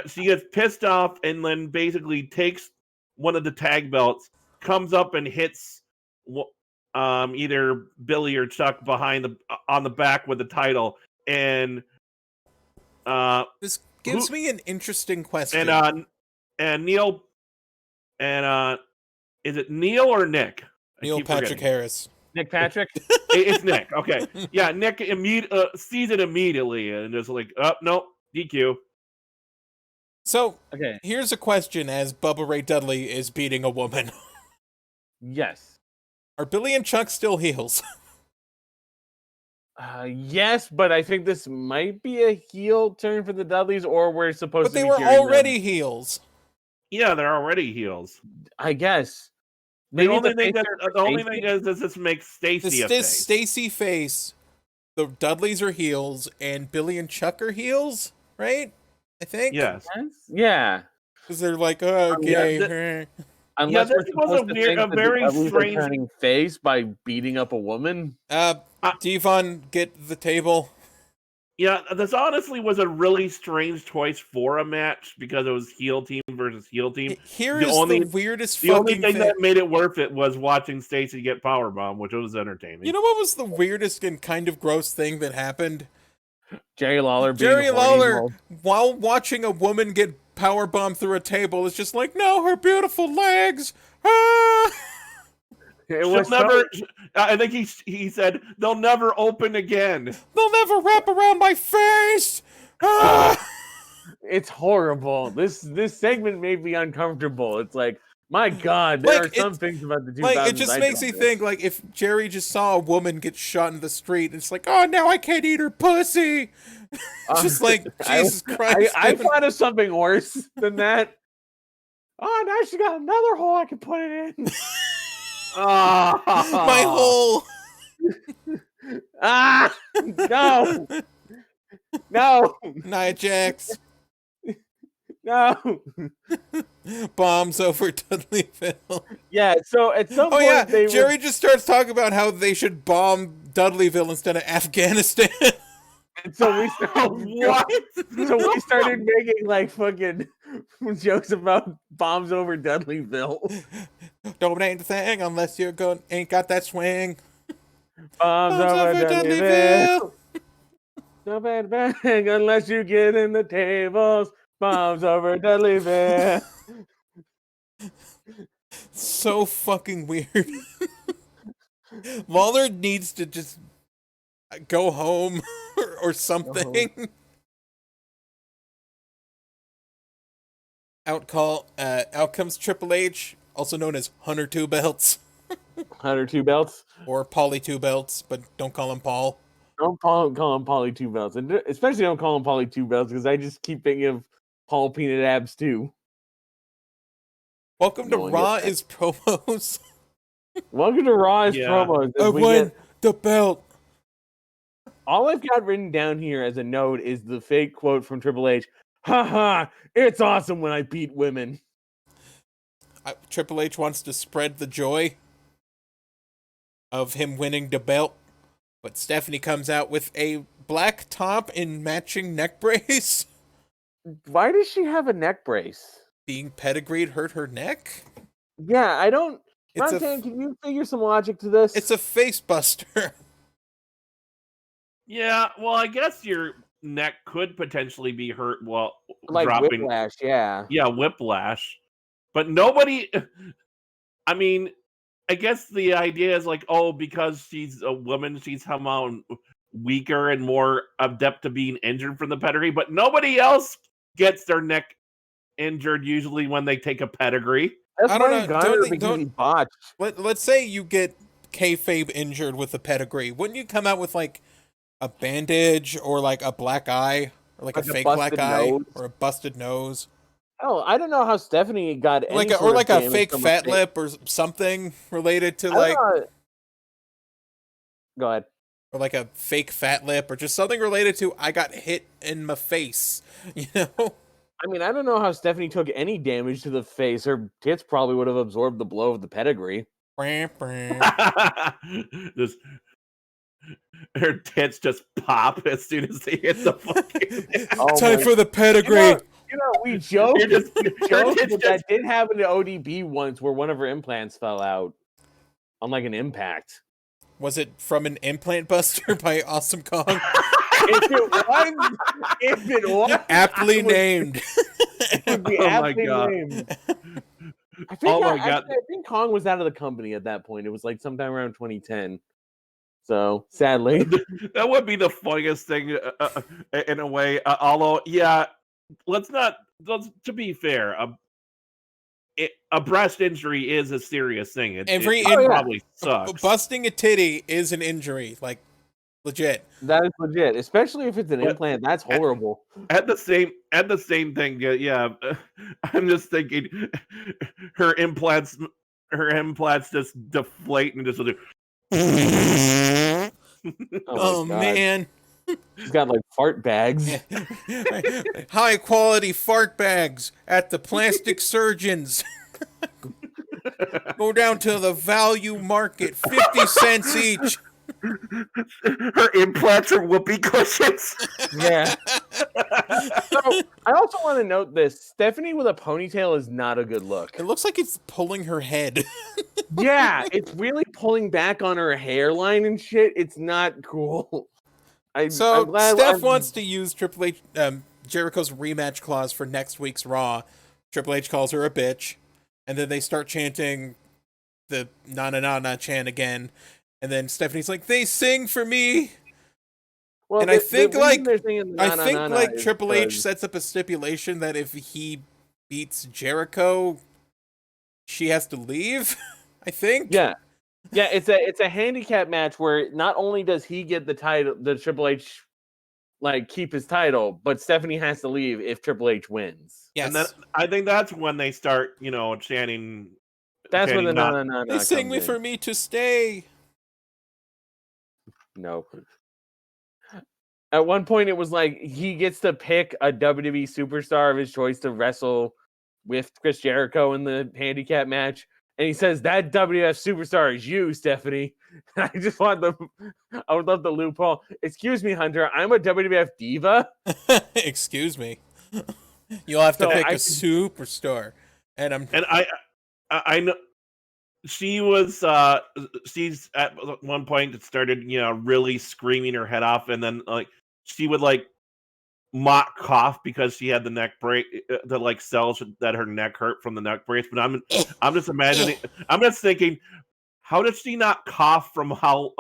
she gets pissed off and then basically takes one of the tag belts, comes up and hits either Billy or Chuck on the back with the title, and this gives me an interesting question. And Neil, and is it Neil or Nick? Neil Patrick Harris. Nick Patrick? It's Nick. Okay, yeah, Nick sees it immediately and is like, oh no, DQ. So here's a question: as Bubba Ray Dudley is beating a woman. Yes. Are Billy and Chuck still heels? Yes, but I think this might be a heel turn for the Dudleys, or we're supposed to be. But they were already heels. Yeah, they're already heels. I guess. The only thing is this makes Stacy a face. Stacy face. The Dudleys are heels, and Billy and Chuck are heels, right? I think. Yes. Yeah. Because they're like, oh, okay. Unless this was a very strange turning face by beating up a woman. Devon, get the table. Yeah, this honestly was a really strange choice for a match because it was heel team versus heel team. Here is the weirdest fucking thing. The only thing that made it worth it was watching Stacy get powerbomb, which was entertaining. You know what was the weirdest and kind of gross thing that happened? Jerry Lawler, while watching a woman get powerbombed through a table, is just like, no, her beautiful legs. Ah! I think he said they'll never open again. They'll never wrap around my face. Ah! It's horrible. This segment made me uncomfortable. It's like, my God, there are some things about the 2000s. Like, it just makes me think, like, if Jerry just saw a woman get shot in the street, it's like, oh, now I can't eat her pussy. Just like, Jesus Christ. I thought of something worse than that. Oh, now she got another hole I can put it in. My hole. No. No. Nia Jax. No. Bombs over Dudleyville. Yeah, so at some point Jerry just starts talking about how they should bomb Dudleyville instead of Afghanistan. And so we started making like fucking jokes about bombs over Dudleyville. Don't ain't the thing unless you ain't got that swing. Bombs over Dudleyville. No bad bang unless you get in the tables. Bombs over Dudleyville. So fucking weird. Lawler needs to just go home or something. Out comes Triple H, also known as Hunter Two Belts. Hunter Two Belts? Or Paulie Two Belts, but don't call him Paul. Don't call him Paulie Two Belts. And especially don't call him Paulie Two Belts, because I just keep thinking of Paul Peanut Abs too. Welcome to Raw is promos. Welcome to Raw is promos. I won the belt. All I've got written down here as a note is the fake quote from Triple H. Ha ha! It's awesome when I beat women. Triple H wants to spread the joy of him winning the belt, but Stephanie comes out with a black top and matching neck brace. Why does she have a neck brace? Being pedigreed hurt her neck? Yeah, I don't... Roxanne, can you figure some logic to this? It's a face buster. Yeah, well, I guess your neck could potentially be hurt while like dropping. Whiplash, yeah. Yeah, whiplash. But nobody... I mean, I guess the idea is like, oh, because she's a woman, she's somehow weaker and more adept to being injured from the pedigree, but nobody else gets their neck injured usually when they take a pedigree. That's I don't know. Don't he botched. Let's say you get kayfabe injured with a pedigree. Wouldn't you come out with like a bandage or like a black eye or like a fake black eye or a busted nose? Oh, I don't know how Stephanie got any like a fake fat lip or something related to like. Go ahead. Or like a fake fat lip or just something related to I got hit in my face, you know? I mean, I don't know how Stephanie took any damage to the face. Her tits probably would have absorbed the blow of the pedigree. Just, her tits just pop as soon as they hit the fucking... Time for the pedigree. We joked. But that did happen to ODB once where one of her implants fell out on like an impact. Was it from an implant buster by Awesome Kong? If it was aptly named. Oh my god! I think Kong was out of the company at that point. It was like sometime around 2010. So sadly, that would be the funniest thing in a way. Although, yeah, to be fair, a breast injury is a serious thing. It probably sucks. Busting a titty is an injury, like legit. That is legit, especially if it's an implant. That's horrible. At the same thing, yeah. I'm just thinking, her implants just deflate and just do. Oh man. She's got like fart bags. High quality fart bags at the plastic surgeons. Go down to the value market, 50 cents each. Her implants are whoopee cushions. Yeah. So I also want to note this: Stephanie with a ponytail is not a good look. It looks like it's pulling her head. Yeah, it's really pulling back on her hairline and shit. It's not cool. Steph wants to use Triple H, Jericho's rematch clause for next week's Raw. Triple H calls her a bitch, and then they start chanting the na na na na chant again. And then Stephanie's like, they sing for me. Well, And I think like is Triple H because- sets up a stipulation that if he beats Jericho, she has to leave. I think. Yeah, it's a handicap match where not only does he get the title, the Triple H like keep his title, but Stephanie has to leave if Triple H wins. Yes. And then I think that's when they start, chanting. That's when the chanting They sang comes me in. for me to stay. No. At one point, it was like he gets to pick a WWE superstar of his choice to wrestle with Chris Jericho in the handicap match, and he says that WWF superstar is you, Stephanie. I just want I would love the loophole. Excuse me, Hunter. I'm a WWF diva. Excuse me. You'll have to So pick I a superstar, and I know she's at one point started, really screaming her head off, and then like she would like mock cough because she had the neck break, the like cells that her neck hurt from the neck brace. But I'm just imagining, I'm just thinking, how did she not cough from how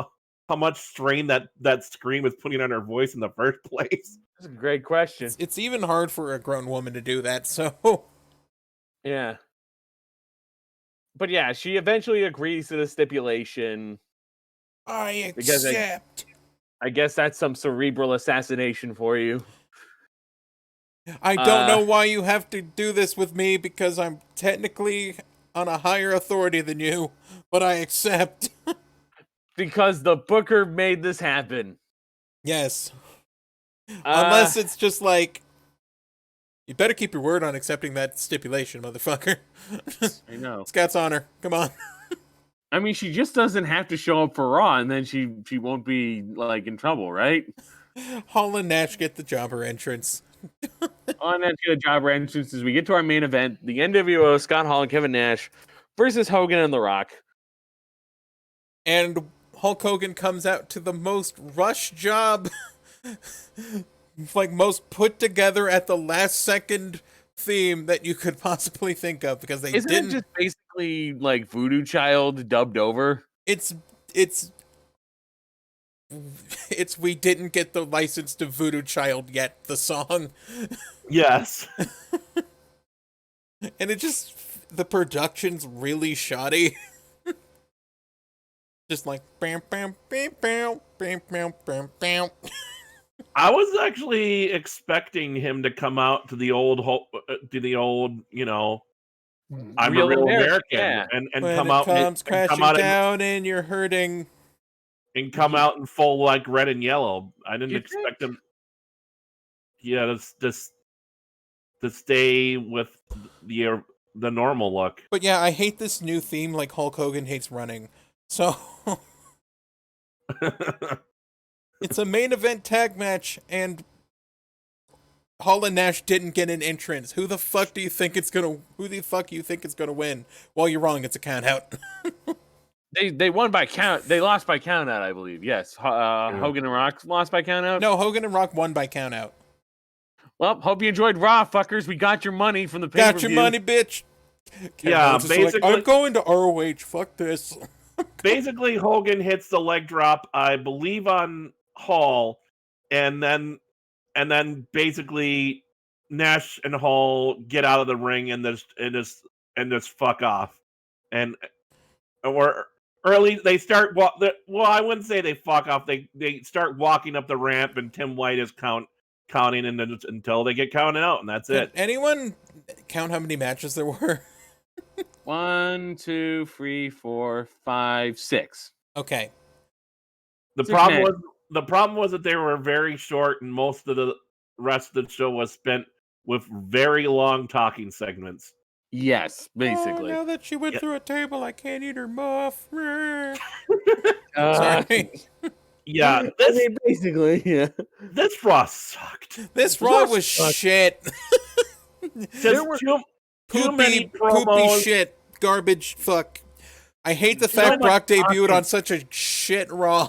much strain that scream was putting on her voice in the first place? That's a great question. it's even hard for a grown woman to do that. So Yeah. But yeah, she eventually agrees to the stipulation. I Because accept. I guess that's some cerebral assassination for you. I don't know why you have to do this with me because I'm technically on a higher authority than you, but I accept. Because the booker made this happen. Yes. Unless it's just like, you better keep your word on accepting that stipulation, motherfucker. I know. Scott's honor. Come on. I mean, she just doesn't have to show up for Raw, and then she won't be like in trouble, right? Hall and Nash get the jobber entrance. On that to the jobber entrance as we get to our main event, the NWO Scott Hall and Kevin Nash versus Hogan and The Rock. And Hulk Hogan comes out to the most rush job, like most put together at the last second theme that you could possibly think of, because they Isn't didn't. it just basically like Voodoo Child dubbed over? It's we didn't get the license to Voodoo Child yet, the song. Yes. And it just, the production's really shoddy. Just like bam bam bam bam bam bam bam bam. I was actually expecting him to come out to the old, I'm Real a real American, American, yeah. and When come it out comes and crashing come out down and you're hurting. and come out in full like red and yellow. I didn't You expect think? him. Yeah, to stay with the normal look. But yeah, I hate this new theme like Hulk Hogan hates running. So it's a main event tag match, and Hall and Nash didn't get an entrance. Who the fuck do you think it's gonna win? Well, you're wrong. It's a count out. They won by count. They lost by count out, I believe. Yes. Hogan and Rock lost by count out. No, Hogan and Rock won by count out. Well, hope you enjoyed Raw, fuckers. We got your money from the pay-per-view. Got your money, bitch. Yeah, Owens is like, basically- I'm going to ROH. Fuck this. Basically, Hogan hits the leg drop, I believe, on Hall, and then basically Nash and Hall get out of the ring and just fuck off, and or early they start well, I wouldn't say they fuck off. They start walking up the ramp, and Tim White is counting and then until they get counted out, and that's it. Anyone count how many matches there were? 1, 2, 3, 4, 5, 6. Okay. The 6 problem was that they were very short, and most of the rest of the show was spent with very long talking segments. Yes, basically. Oh, now that she went through a table, I can't eat her muff. Uh, Sorry. Yeah, I mean, basically, yeah. this Raw sucked. This Raw was shit. Just too many Poopy promos. shit. Garbage. Fuck. I hate the Too fact much Brock debuted talking. on such a shit Raw.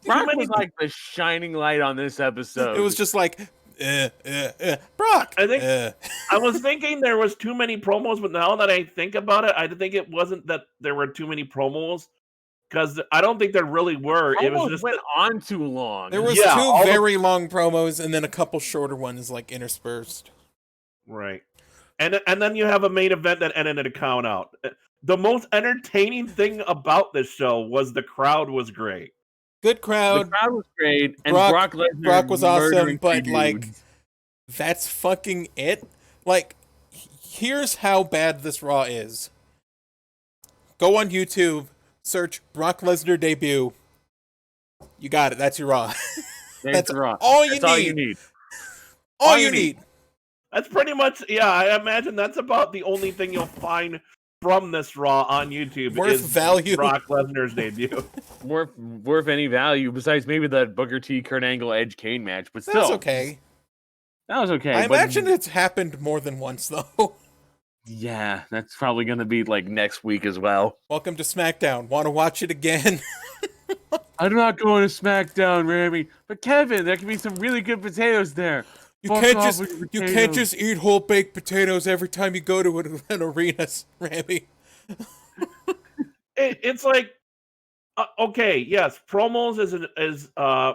Brock was like the shining light on this episode. It was just like, Brock. I think I was thinking there was too many promos, but now that I think about it, I think it wasn't that there were too many promos. because I don't think there really were. It was Almost just went on too long. There was Yeah, two all the- very long promos and then a couple shorter ones like interspersed. right, and then you have a main event that ended in a count out. The most entertaining thing about this show was the crowd was great. Good The crowd. crowd was great, and Brock- Brock Lesnar Brock was awesome, murdering but, two like, dudes. That's fucking it. Like, here's how bad this Raw is. Go on YouTube, search Brock Lesnar debut. You got it. That's your Raw. That's Raw. all you That's all need. you need. All you need. That's pretty much, yeah. I imagine that's about the only thing you'll find from this Raw on YouTube. Worth is value. Brock Lesnar's debut. Worth any value besides maybe the Booker T, Kurt Angle, Edge, Kane match, but still, That's okay. That was okay. I but- imagine it's happened more than once, though. Yeah, that's probably gonna be like next week as well. Welcome to SmackDown. Want to watch it again? I'm not going to SmackDown, Ramy. But Kevin, there can be some really good potatoes there. You Fuck can't off just with your you can't potatoes. just eat whole baked potatoes every time you go to an arena, Ramy. It's like, okay, yes, promos is an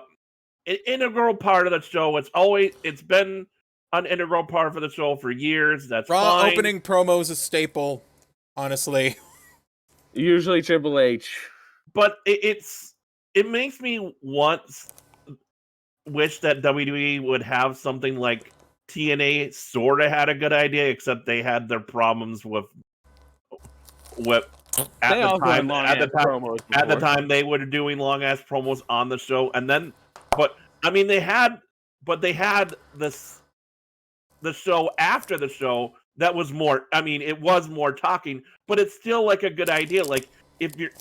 integral part of the show. It's been an integral part of the show for years. That's Raw fine. opening promos a staple, honestly. Usually Triple H. But it makes me wish that WWE would have something like TNA sort of had a good idea, except they had their problems with at the time they were doing long ass promos on the show, and then they had the show after the show that was more. I mean, it was more talking, but it's still like a good idea. Like if you're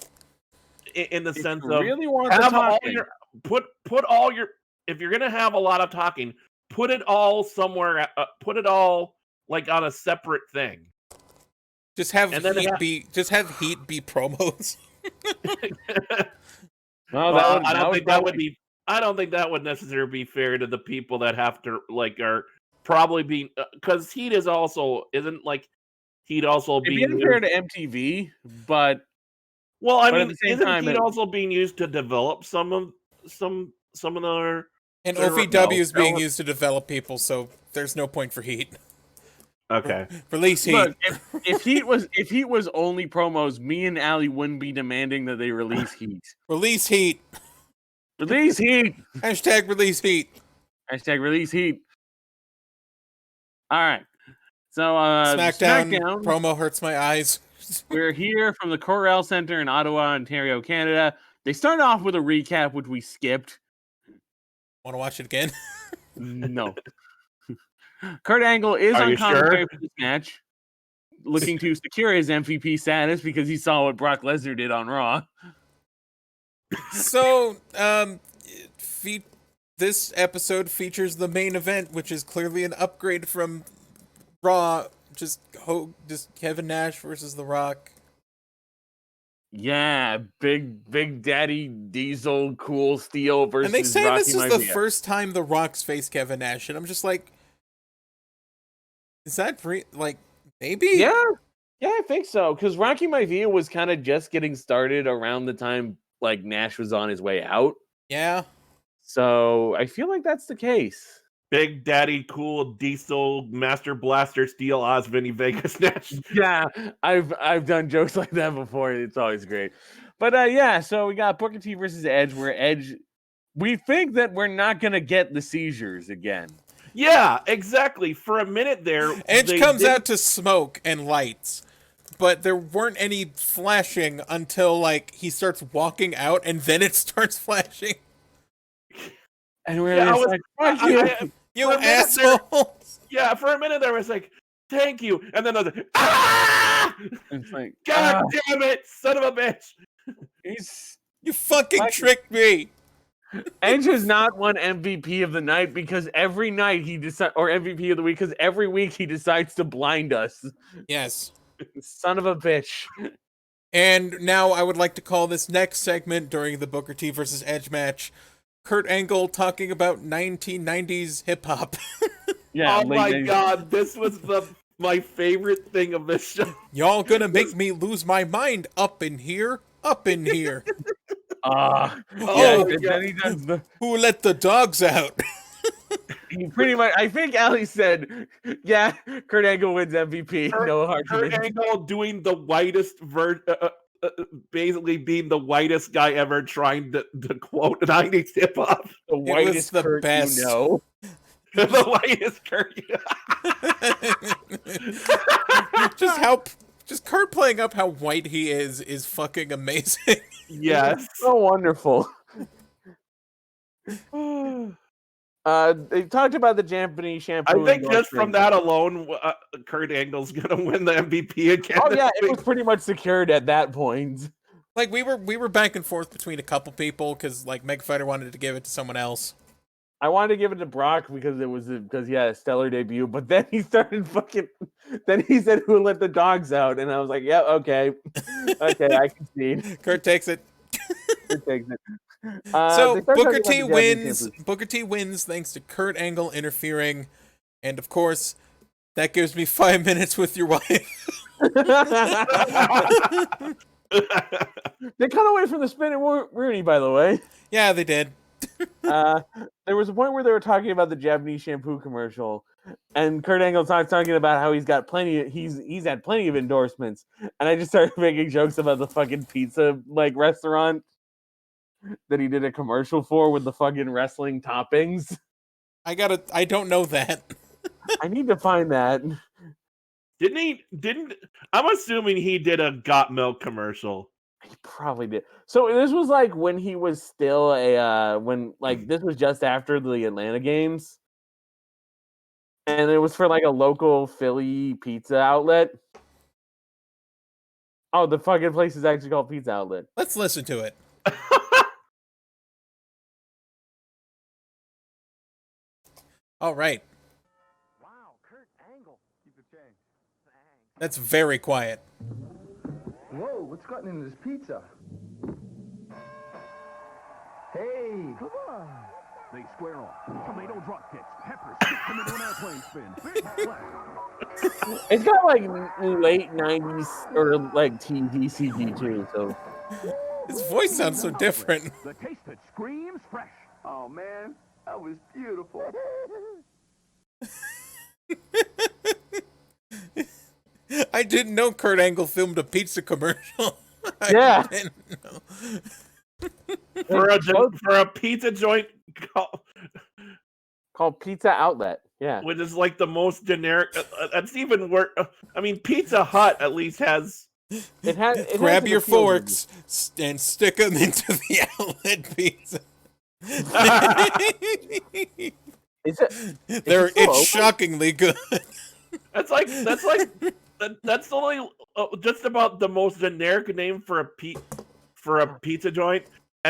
in the sense of really want have the all talking. your put all your, if you're gonna have a lot of talking, put it all somewhere. Put it all like on a separate thing. Just have And then heat be promos. Well, I don't think that would necessarily be fair to the people that have to are probably being, because Heat is also It'd be unfair to MTV, but well, I but at mean, the same isn't time, Heat also being used to develop some of their And They're- OVW is no, being no. used to develop people, so there's no point for heat. okay. Release heat. look, if Heat was only promos, me and Allie wouldn't be demanding that they release Heat. Release heat. Release Heat. Hashtag release heat. Hashtag release Heat. All right. So SmackDown promo hurts my eyes. We're here from the Corral Center in Ottawa, Ontario, Canada. They start off with a recap, which we skipped. Want to watch it again? No. Kurt Angle is Are on you commentary sure? for this match, looking to secure his MVP status because he saw what Brock Lesnar did on Raw. So, this episode features the main event, which is clearly an upgrade from Raw. Just Kevin Nash versus The Rock. Yeah, big daddy Diesel, cool steel versus And they say Rocky this is the Maivia. first time The Rock's faced Kevin Nash, and I'm just like, is that maybe? Yeah, I think so. Because Rocky Maivia was kind of just getting started around the time like Nash was on his way out. Yeah. So I feel like that's the case. Big Daddy Cool Diesel Master Blaster Steel Oz Vinny Vegas Nash. Yeah, I've done jokes like that before. It's always great. But so we got Booker T versus Edge, where Edge, we think that we're not gonna get the seizures again. Yeah, exactly. For a minute there, Edge comes out to smoke and lights, but there weren't any flashing until he starts walking out, and then it starts flashing. And we're just like, fuck you. You For a minute asshole! Yeah, for a minute there was like, thank you, and then I was like, ah! It's like, God damn it, son of a bitch! You fucking tricked me! Edge has not won MVP of the night because every night or MVP of the week, because every week he decides to blind us. Yes. Son of a bitch. And now I would like to call this next segment during the Booker T versus Edge match, Kurt Angle talking about 1990s hip hop. Yeah. Oh my god, this was my favorite thing of this show. Y'all gonna make me lose my mind up in here? up in here. Yeah, Oh, and then he does the. Who let the dogs out? He pretty much. I think Ali said, "Yeah, Kurt Angle wins MVP. No Kurt argument." Angle doing the whitest basically being the whitest guy ever trying to quote 90s hip hop. The whitest the Kurt best. you know. The whitest Kurt. Just Kurt playing up how white he is fucking amazing. Yes. So wonderful. They talked about the Japanese shampoo. I think just from that alone, Kurt Angle's gonna win the MVP again. Oh yeah, it was pretty much secured at that point. Like we were back and forth between a couple people because like Mega Fighter wanted to give it to someone else. I wanted to give it to Brock because he had a stellar debut, but then he started fucking. Then he said, "Who let the dogs out?" And I was like, "Yeah, okay, I concede." Kurt takes it. Kurt takes it. So Booker T Japanese wins. shampoos. Booker T wins thanks to Kurt Angle interfering, and of course, that gives me 5 minutes with your wife. They cut away from the spin and Rooney, by the way. Yeah, they did. There was a point where they were talking about the Japanese shampoo commercial, and Kurt Angle talking about how he's had plenty of endorsements, and I just started making jokes about the fucking pizza restaurant that he did a commercial for with the fucking wrestling toppings. I don't know that. I need to find that. I'm assuming he did a Got Milk commercial. He probably did. So this was when he was still this was just after the Atlanta games. And it was for a local Philly pizza outlet. Oh, the fucking place is actually called Pizza Outlet. Let's listen to it. All right. Wow, Kurt Angle. Keep the change. Thanks. That's very quiet. Whoa, what's gotten into this pizza? Hey, come on. They square off. Tomato drop kicks. Pepper sticks him into an airplane spin. Big flag. It's got late 90s or TV CG too, so His voice sounds so different. The taste that screams fresh. Oh man, that was beautiful. I didn't know Kurt Angle filmed a pizza commercial. Yeah. I didn't know. for a pizza joint called Pizza Outlet. Yeah. which is the most generic. That's even worse. I mean, Pizza Hut at least has. It Grab has your an appeal to forks and stick them into the outlet pizza. It's shockingly good. That's only just about the most generic name for a pizza joint,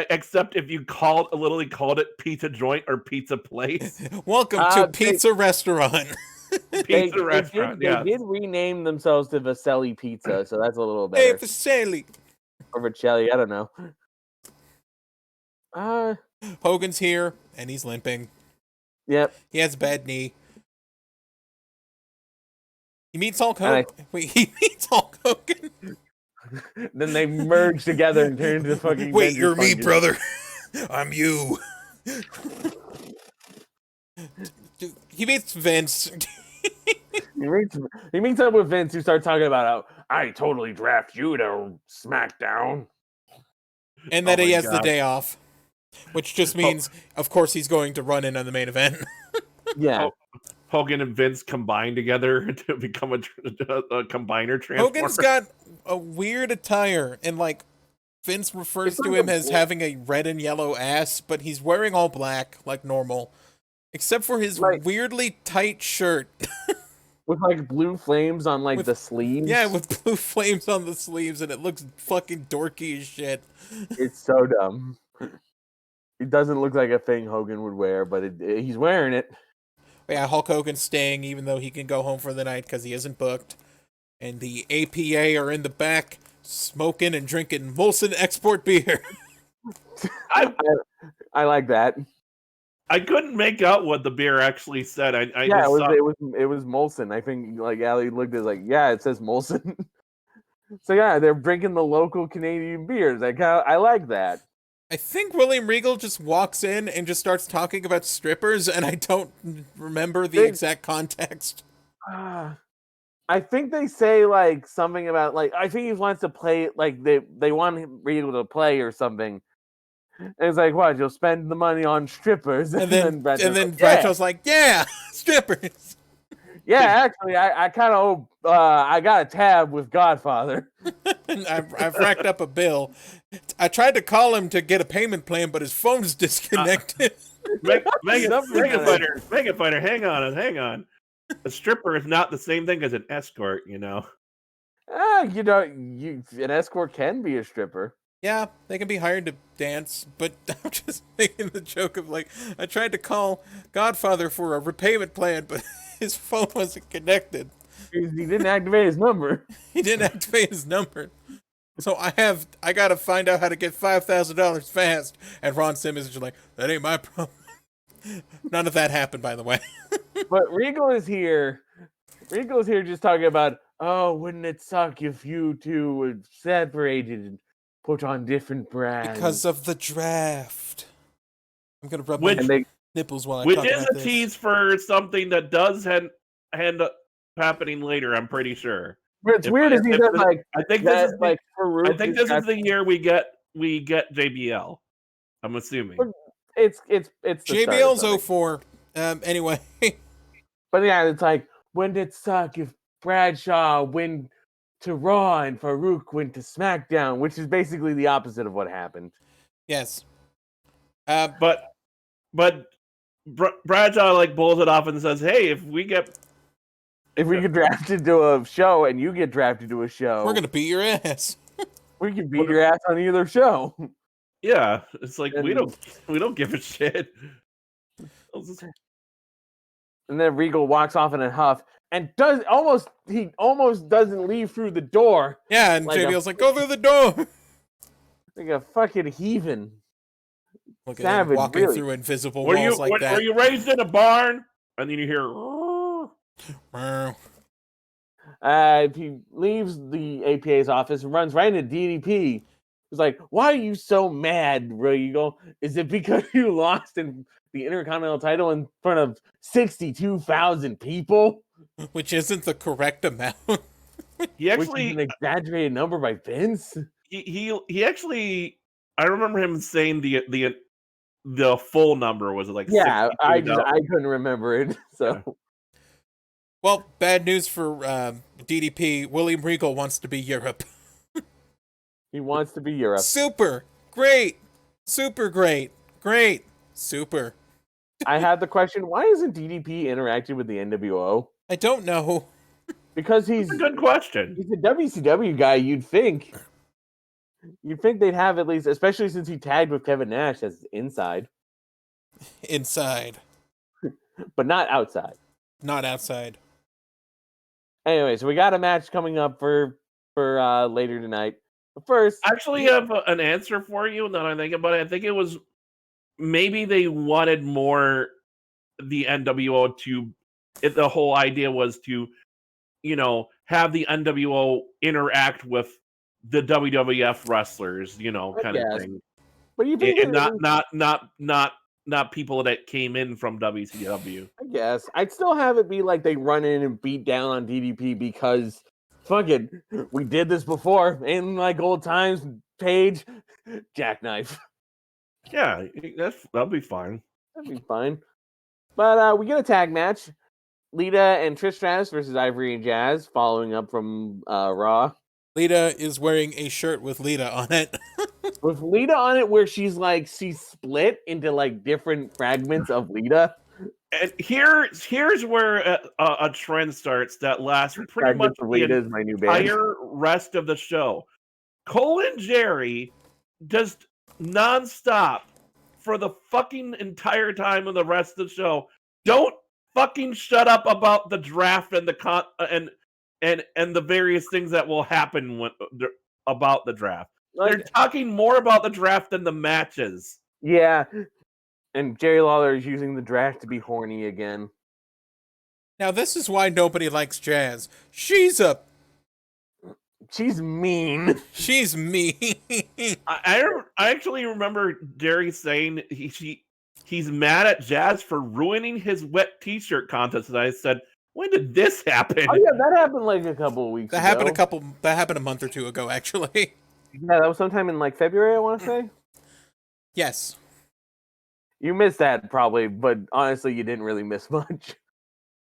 except if you literally called it pizza joint or pizza place. Welcome to Pizza Restaurant. Pizza restaurant. They did rename themselves to Vaselli Pizza, so that's a little better. Hey, Vaselli. Or Vacelli, I don't know. Hogan's here, and he's limping. Yep. He has a bad knee. He meets Hulk Hogan. He meets Hulk Hogan. Then they merge together and turn into fucking. Wait, you're me, brother. I'm you. He meets Vince. He meets up with Vince, who starts talking about how I totally draft you to SmackDown, and that he has the day off, which just means, of course, he's going to run in on the main event. Yeah. Hogan and Vince combine together to become a combiner transformer. Hogan's got a weird attire, and Vince refers to him as having a red and yellow ass, but he's wearing all black like normal, except for his weirdly tight shirt. With blue flames on the sleeves. Yeah, with blue flames on the sleeves, and it looks fucking dorky as shit. It's so dumb. It doesn't look like a thing Hogan would wear, but he's wearing it. Yeah, Hulk Hogan's staying even though he can go home for the night because he isn't booked. And the APA are in the back smoking and drinking Molson export beer. I like that. I couldn't make out what the beer actually said. It was Molson. I think Ali looked at it yeah, it says Molson. So yeah, they're drinking the local Canadian beers. I like that. I think William Regal just walks in and just starts talking about strippers, and I don't remember the exact context. I think they say like something about like I think he wants to play like they want Regal to play or something. And it's like, what? You'll spend the money on strippers, And then Bradshaw's Bradshaw's like, yeah, strippers. yeah, actually, I kind of I got a tab with Godfather. I've racked up a bill. I tried to call him to get a payment plan, but his phone's disconnected. Mega Fighter, hang on. A stripper is not the same thing as an escort, you know. An escort can be a stripper. Yeah, they can be hired to dance, but I'm just making the joke of like, I tried to call Godfather for a repayment plan, but his phone wasn't connected. He didn't activate his number. He didn't activate his number. So I gotta find out how to get $5,000 fast. And Ron Simmons is just like, that ain't my problem. None of that happened, by the way. But Regal is here. Regal is here just talking about, oh, wouldn't it suck if you two were separated and put on different brands? Because of the draft. I'm gonna rub Which- my nipples while I Which talk is about a this. tease for something that does end up happening later, I'm pretty sure. What's weird is he does like I think that, this is like Farouk. I think this is the year we get JBL. I'm assuming. It's the start of JBL's something. 04. Anyway. But yeah, it's like, wouldn't it suck if Bradshaw went to Raw and Farouk went to SmackDown, which is basically the opposite of what happened. Yes. But Bradshaw like pulls it off and says, "Hey, if we get drafted to a show and you get drafted to a show, We're gonna beat your ass. we can beat your ass on either show." yeah, it's like we And- don't give a shit." And then Regal walks off in a huff and he almost doesn't leave through the door Yeah, and Like JBL's like, go through the door. like a fucking heathen. Look at him Savage, walking really. through invisible Were walls like that. were you raised in a barn? And then you hear Meow. He leaves the APA's office and runs right into DDP. He's like, "Why are you so mad, Regal? Is it because you lost in the Intercontinental title in front of 62,000 people?" Which isn't the correct amount. he Which is actually an exaggerated number by Vince. he actually I remember him saying the full number was like Yeah, 62,000. I couldn't remember it. So Well, bad news for DDP. William Regal wants to be Europe. he wants to be Europe. Super. Great. Super great. Great. Super. I had the question: why isn't DDP interacting with the NWO? I don't know. Because he's That's a good question. a WCW guy. You'd think they'd have at least, especially since he tagged with Kevin Nash as inside, Inside. but not outside. Not outside. Anyway, so we got a match coming up for later tonight. But first, I actually have an answer for you now that I think about it. I think it was maybe they wanted more the NWO the whole idea was to, have the NWO interact with the WWF wrestlers, kind of thing. but you think And not people that came in from WCW. I guess I'd still have it be like they run in and beat down on DDP because fucking we did this before in like old times. Page, jackknife. Yeah, that'll be fine. That'd be fine. But we get a tag match. Lita and Trish Stratus versus Ivory and Jazz, following up from Raw. Lita is wearing a shirt with Lita on it. With Lita on it, where she's split into like different fragments of Lita. And here's where a trend starts that lasts pretty Fragments much of the Lita is my new band. entire rest of the show. Cole and Jerry just nonstop for the fucking entire time of the rest of the show. Don't fucking shut up about the draft and and the various things that will happen about the draft. They're talking more about the draft than the matches. Yeah. And Jerry Lawler is using the draft to be horny again. Now, this is why nobody likes Jazz. She's a She's mean. She's mean. I actually remember Jerry saying he's mad at Jazz for ruining his wet T-shirt contest, and I said, when did this happen? Oh yeah, that happened like a couple of weeks ago. That happened a month or two ago, actually. Yeah, that was sometime in like February, I want to say. Yes. You missed that probably, but honestly, you didn't really miss much.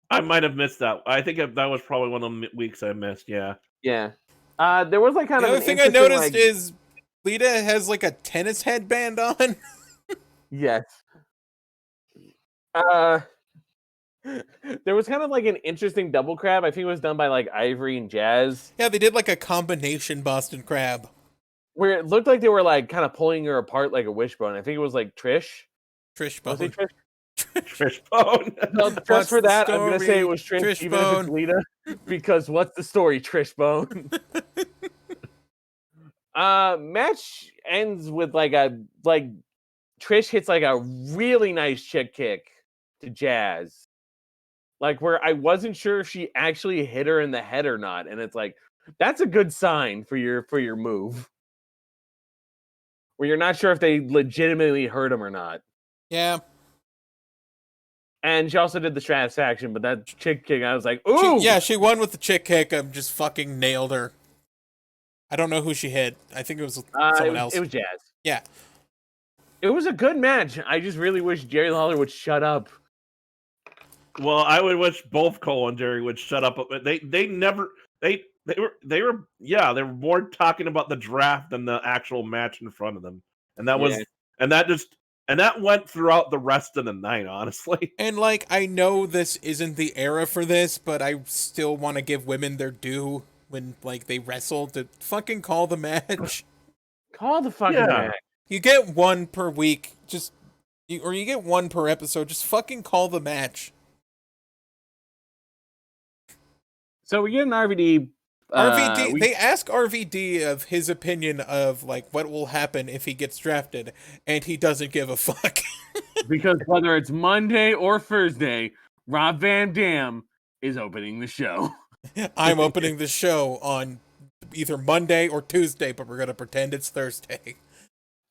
I might have missed that. I think that was probably one of the weeks I missed. Yeah. Yeah. There was like kind The of other thing I noticed is Lita has like a tennis headband on. Yes. There was kind of like an interesting double crab. I think it was done by like Ivory and Jazz. Yeah, they did like a combination Boston Crab. Where it looked like they were like kind of pulling her apart like a wishbone. I think it was like Trish. Trish Was Bone. it Trish? Trish Bone. No, just What's for the that, I'm gonna say story, it was Trish, Trish even if it's Bone? Lita. Because what's the story, Trish Bone? Match ends with like Trish hits like a really nice chick kick to Jazz. Like where I wasn't sure if she actually hit her in the head or not, and it's like that's a good sign for your move. Where you're not sure if they legitimately hurt him or not. Yeah. And she also did the Stratisfaction, but that chick kick, I was like, ooh! She won with the chick kick. Just fucking nailed her. I don't know who she hit. I think it was someone else. It was Jazz. Yeah. It was a good match. I just really wish Jerry Lawler would shut up. Well, I would wish both Cole and Jerry would shut up. But they were more talking about the draft than the actual match in front of them. And that was and that went throughout the rest of the night, honestly. And like I know this isn't the era for this, but I still want to give women their due when like they wrestle to fucking call the match. Call the fucking match. You get one per week, or you get one per episode. Just fucking call the match. So we get an RVD. RVD. They ask RVD of his opinion of like what will happen if he gets drafted, and he doesn't give a fuck. Because whether it's Monday or Thursday, Rob Van Dam is opening the show. I'm opening the show on either Monday or Tuesday, but we're gonna pretend it's Thursday.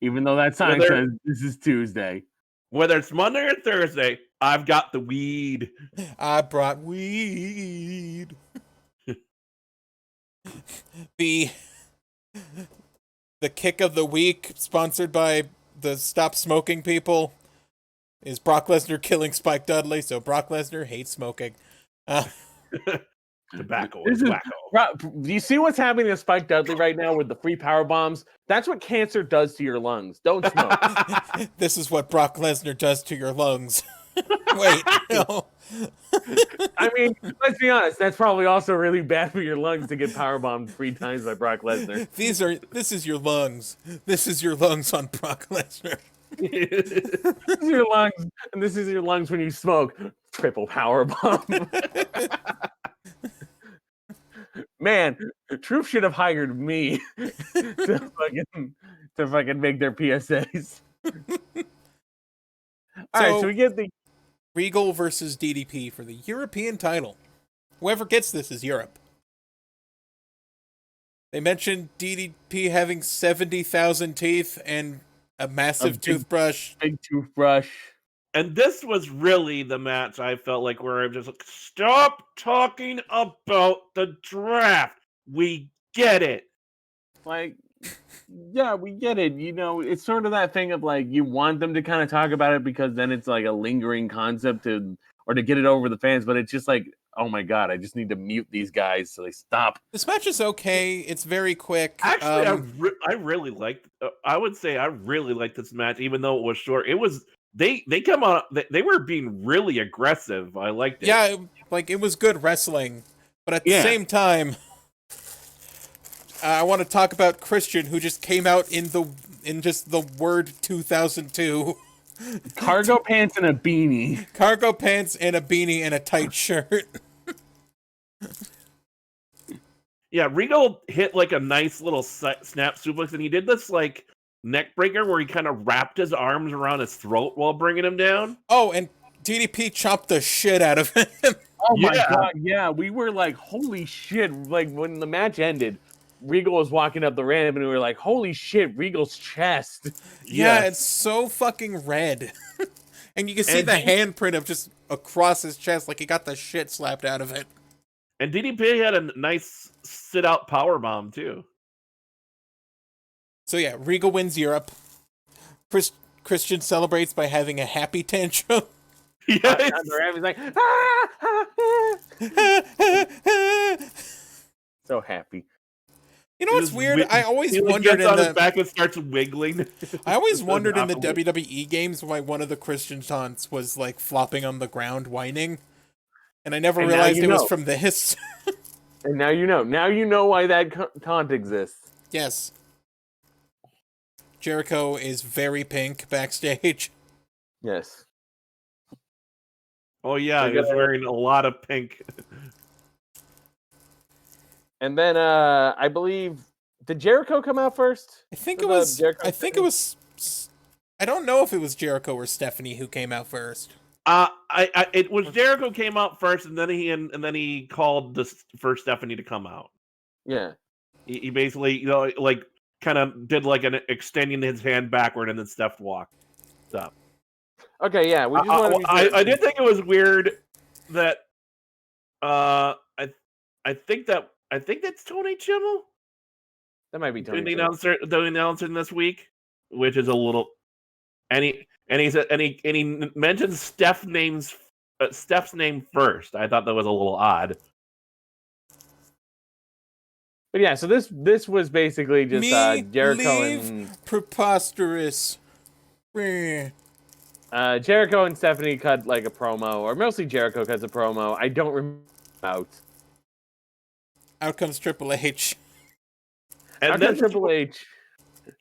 Even though that sign says this is Tuesday. Whether it's Monday or Thursday, I've got the weed. I brought weed. The kick of the week, sponsored by the Stop Smoking people, is Brock Lesnar killing Spike Dudley. So Brock Lesnar hates smoking. Tobacco is wacko. Do you see what's happening to Spike Dudley right now with the free power bombs? That's what cancer does to your lungs. Don't smoke. This is what Brock Lesnar does to your lungs. Wait, no. I mean, let's be honest. That's probably also really bad for your lungs to get power bombed 3 times by Brock Lesnar. This is your lungs. This is your lungs on Brock Lesnar. This is your lungs, and this is your lungs when you smoke. Triple power bomb. Man, Truth should have hired me to fucking make their PSAs. All right, so we get the Regal versus DDP for the European title. Whoever gets this is Europe. They mentioned DDP having 70,000 teeth and a massive toothbrush. Big toothbrush. And this was really the match I felt like where I'm just like, stop talking about the draft. We get it. Like, yeah, we get it. You know, it's sort of that thing of like you want them to kind of talk about it because then it's like a lingering concept to get it over the fans. But it's just like, oh my god, I just need to mute these guys so they stop. This match is okay. It's very quick. Actually, I really liked. I would say I really liked this match, even though it was short. It was. They come on. They were being really aggressive. I liked it. Yeah, like it was good wrestling, but at the same time, I want to talk about Christian, who just came out in just the word 2002. Cargo pants and a beanie. Cargo pants and a beanie and a tight shirt. Yeah, Regal hit like a nice little snap suplex, and he did this like neck breaker where he kind of wrapped his arms around his throat while bringing him down. Oh, and DDP chopped the shit out of him. Oh my god, yeah. We were like, holy shit. Like when the match ended, Regal was walking up the ramp, and we were like, "Holy shit, Regal's chest!" Yeah, it's so fucking red. And you can see the handprint of just across his chest, like he got the shit slapped out of it. And DDP had a nice sit-out powerbomb, too. So yeah, Regal wins Europe. Christian celebrates by having a happy tantrum. Yes. On the ramp, he's like, ah, ah, ah. So happy. You know what's weird? I always he wondered gets on his back and starts wiggling. I always wondered in the WWE games why one of the Christian taunts was like flopping on the ground whining. And I never realized it was from this. And now you know. Now you know why that taunt exists. Yes. Jericho is very pink backstage. Yes. Oh yeah, he was wearing a lot of pink. And then I believe, did Jericho come out first? I think it was. I don't know if it was Jericho or Stephanie who came out first. It was Jericho came out first, and then he called for Stephanie to come out. Yeah. He basically, like kind of did like an extending his hand backward, and then Steph walked up. Okay, yeah. We just wanted to I did think it was weird that I think that's Tony Chimmel. That might be Tony. The announcer this week, which is a little, and he mentions Steph's name first. I thought that was a little odd. But yeah, so this was basically just Jericho and preposterous. Jericho and Stephanie cut like a promo, or mostly Jericho cuts a promo. I don't remember out. Out comes Triple H. And then Triple H.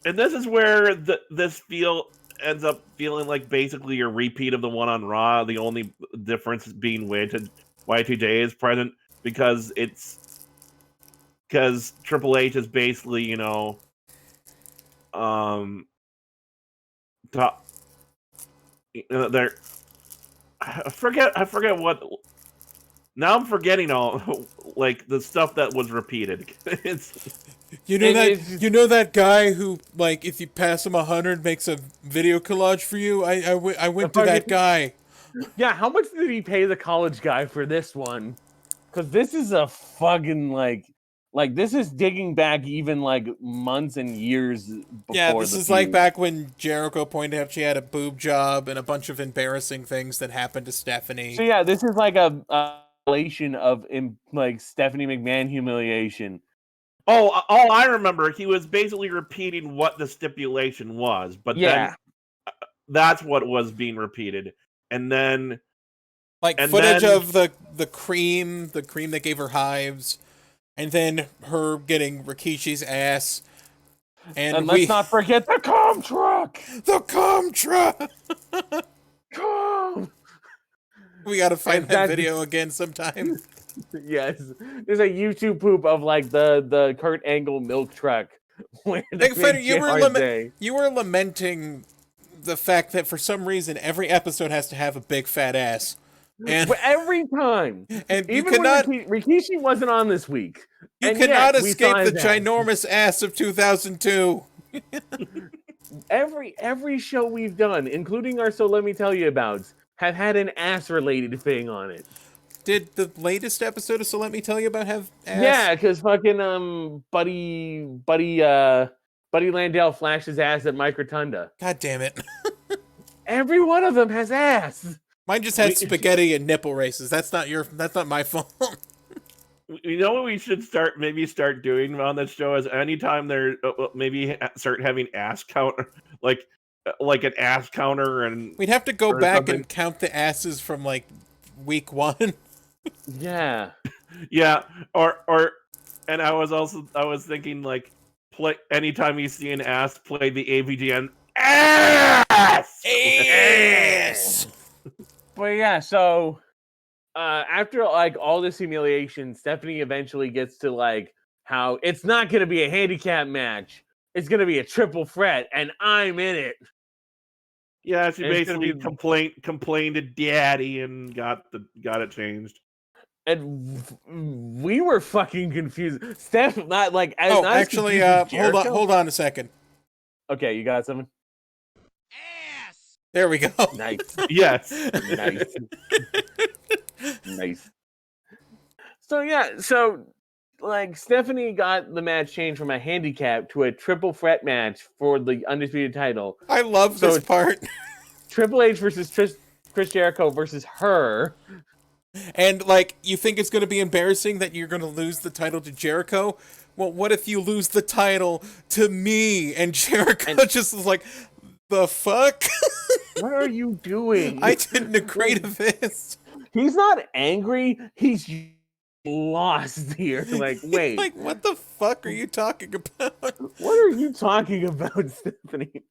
And this is where this ends up feeling like basically a repeat of the one on Raw. The only difference being Y2J is present because Triple H is basically, there. I forget what. Now I'm forgetting all like the stuff that was repeated. You know that guy who, like, if you pass him 100, makes a video collage for you. I went to that guy. Yeah, how much did he pay the college guy for this one? Because this is a fucking like this is digging back even like months and years before. Yeah, this is like back when Jericho pointed out she had a boob job and a bunch of embarrassing things that happened to Stephanie. So yeah, this is like a relation of like Stephanie McMahon humiliation. Oh, I remember. He was basically repeating what the stipulation was, but then that's what was being repeated, and then footage of the cream that gave her hives. And then her getting Rikishi's ass. And let's not forget the com truck! The com truck! Com! We gotta find that video again sometime. Yes. There's a YouTube poop of like the Kurt Angle milk truck. You were lamenting the fact that for some reason every episode has to have a big fat ass. And every time, and even when Rikishi wasn't on this week, you cannot escape the ginormous ass of 2002. Every show we've done, including our So Let Me Tell You Abouts, have had an ass-related thing on it. Did the latest episode of So Let Me Tell You About have ass? Yeah, because fucking Buddy Landale flashed his ass at Mike Rotunda. God damn it! Every one of them has ass. Mine just had spaghetti and nipple races. That's not my fault. You know what we should start doing on this show is anytime there maybe start having ass count like an ass counter, and we'd have to go back and count the asses from like week 1. Yeah. Yeah. Or and I was thinking like play anytime you see an ass, play the AVGN ass. But yeah, so after like all this humiliation, Stephanie eventually gets to like how it's not going to be a handicap match. It's going to be a triple threat, and I'm in it. Yeah, she basically complained to Daddy and got it changed. And we were fucking confused. Steph, not like. Oh, not as actually, confused as Jericho. hold on a second. Okay, you got something. There we go. Nice, Yes. nice, nice. So like Stephanie got the match changed from a handicap to a triple threat match for the undisputed title. I love this part. Triple H versus Chris Jericho versus her. And, like, you think it's going to be embarrassing that you're going to lose the title to Jericho? Well, what if you lose the title to me? And Jericho just was like, the fuck? What are you doing? I didn't agree to this. He's not angry. He's lost here. Like, wait. Like, what the fuck are you talking about? What are you talking about, Stephanie?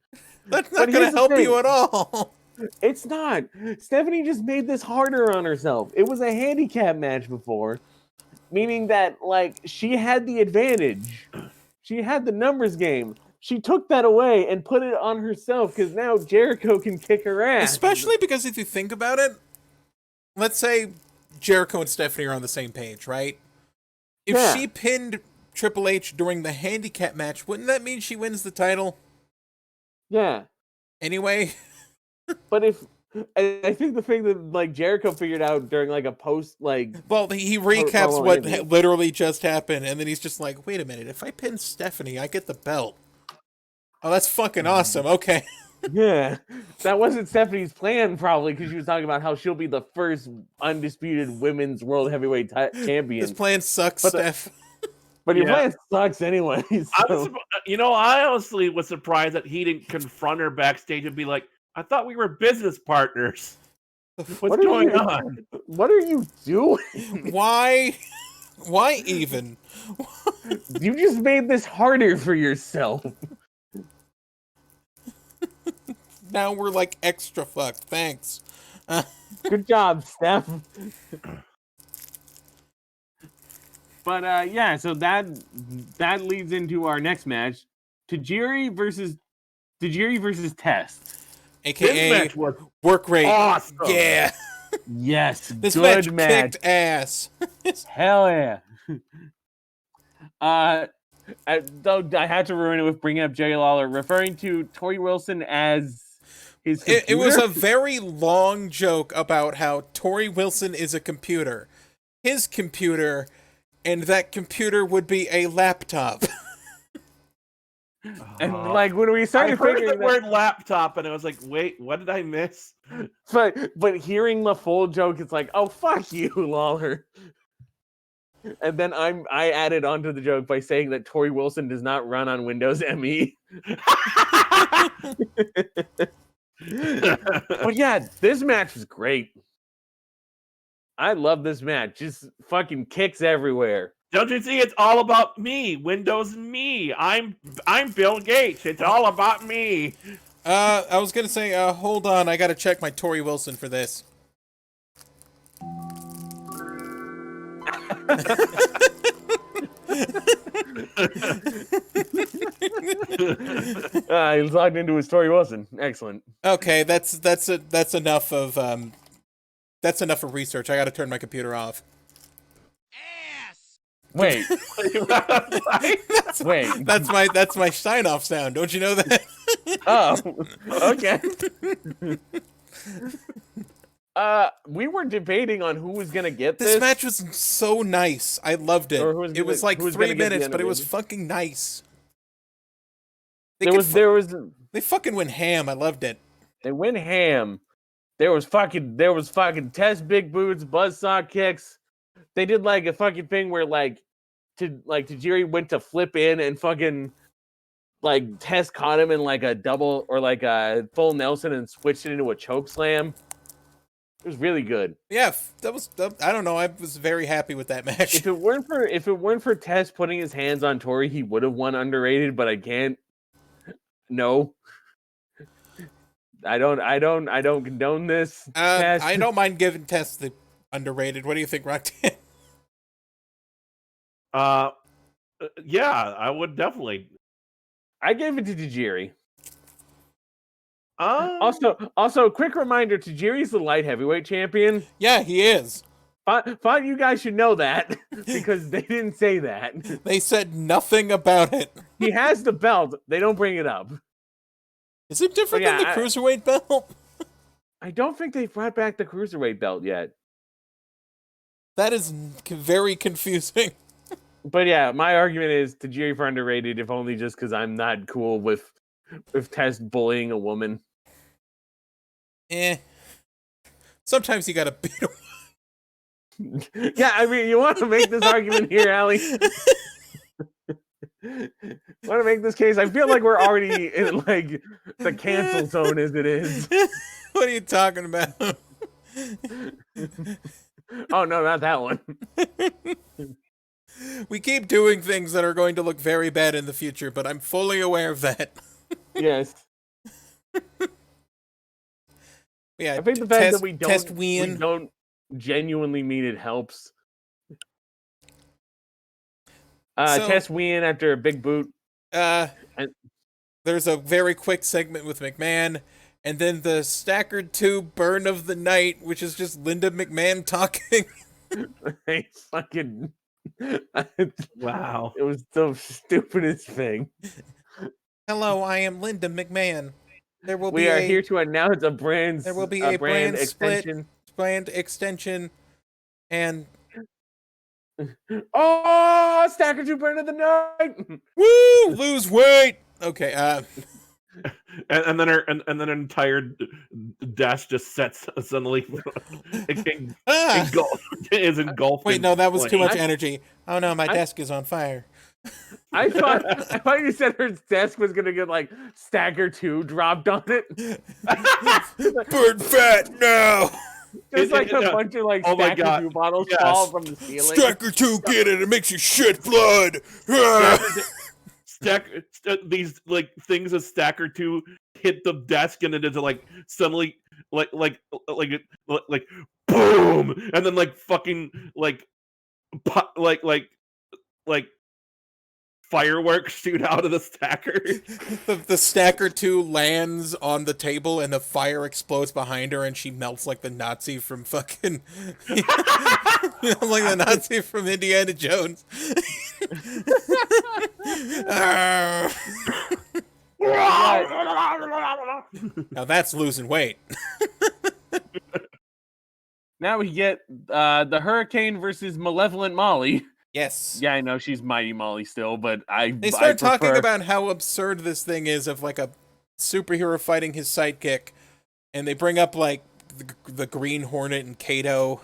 That's not going to help you at all. It's not. Stephanie just made this harder on herself. It was a handicap match before, meaning that, like, she had the advantage. She had the numbers game. She took that away and put it on herself because now Jericho can kick her ass. Especially because if you think about it, let's say Jericho and Stephanie are on the same page, right? If she pinned Triple H during the handicap match, wouldn't that mean she wins the title? Yeah. Anyway. But I think the thing that like Jericho figured out during like a post like well he recaps what literally just happened and then he's just like, wait a minute, if I pin Stephanie I get the belt. Oh, that's fucking awesome. Okay. Yeah, that wasn't Stephanie's plan probably because she was talking about how she'll be the first undisputed women's world heavyweight champion. This plan sucks, Steph. But your plan sucks anyway. So. I honestly was surprised that he didn't confront her backstage and be like, I thought we were business partners. What's going on? What are you doing? Why even? You just made this harder for yourself. Now we're like extra fucked. Thanks. Good job, Steph. But yeah, so that leads into our next match: Tajiri versus Test. AKA work rate. Awesome. Yeah. Yes. This good match kicked ass. Hell yeah. Though I had to ruin it with bringing up Jerry Lawler, referring to Tori Wilson as his computer. It was a very long joke about how Tori Wilson is a computer. His computer, and that computer would be a laptop. And like when we started figuring the word laptop, and I was like, "Wait, what did I miss?" But hearing the full joke, it's like, "Oh fuck you, Lawler." And then I added onto the joke by saying that Tori Wilson does not run on Windows ME. But yeah, this match was great. I love this match. Just fucking kicks everywhere. Don't you see? It's all about me. Windows and me. I'm Bill Gates. It's all about me. I was gonna say, hold on. I gotta check my Tori Wilson for this. He's logged into his Tori Wilson. Excellent. Okay, that's enough of research. I gotta turn my computer off. Wait. Wait. That's my sign off sound. Don't you know that? Oh, okay. We were debating on who was gonna get this. This match was so nice. I loved it. It was like 3 minutes, but it was fucking nice. They fucking went ham. I loved it. They went ham. There was fucking Test big boots, buzzsaw kicks. They did like a fucking thing where Tajiri went to flip in and fucking like Test caught him in like a double or like a full Nelson and switched it into a choke slam. It was really good. Yeah, I don't know. I was very happy with that match. If it weren't for Test putting his hands on Tori, he would have won underrated. But I can't. No, I don't condone this. Test. I don't mind giving Test the underrated. What do you think, Roxanne? Yeah, I would definitely. I gave it to Tajiri. Also, quick reminder: Tajiri's the light heavyweight champion. Yeah, he is. Thought you guys should know that because they didn't say that. They said nothing about it. He has the belt. They don't bring it up. Is it different than the Cruiserweight belt? I don't think they brought back the Cruiserweight belt yet. That is very confusing. But yeah, my argument is Tajiri for underrated, if only just because I'm not cool with Tess bullying a woman. Sometimes you gotta beat him. Yeah, I mean, you want to make this argument here, Allie? Want to make this case? I feel like we're already in like the cancel zone as it is. What are you talking about? Oh no, not that one. We keep doing things that are going to look very bad in the future, but I'm fully aware of that. Yes. Yeah, I think the fact that we don't genuinely mean it helps. Test Wien after a big boot. There's a very quick segment with McMahon, and then the Stackered 2 burn of the night, which is just Linda McMahon talking. Fucking wow. It was the stupidest thing. Hello, I am Linda McMahon. We are here to announce a brand. There will be a brand extension. Brand extension, and Stacker 2 burn of the night. Woo! Lose weight. Okay. And then her entire desk just sets suddenly is engulfed. Wait, no, that was too much energy. Oh no, my desk is on fire. I thought you said her desk was gonna get like Stagger 2 dropped on it. Burn fat now. Just like a bunch of like Stagger 2 bottles fall from the ceiling. Stagger 2, get it! It makes you shit blood. These like things of Stacker 2 hit the desk and it is like suddenly like boom, and then like fucking like fireworks shoot out of the stacker. The Stacker 2 lands on the table and the fire explodes behind her and she melts like the Nazi from fucking like the Nazi from Indiana Jones. Now that's losing weight. Now we get the Hurricane versus Malevolent Molly. Yes. Yeah, I know she's Mighty Molly still, but They start talking about how absurd this thing is of like a superhero fighting his sidekick, and they bring up like the Green Hornet and Kato,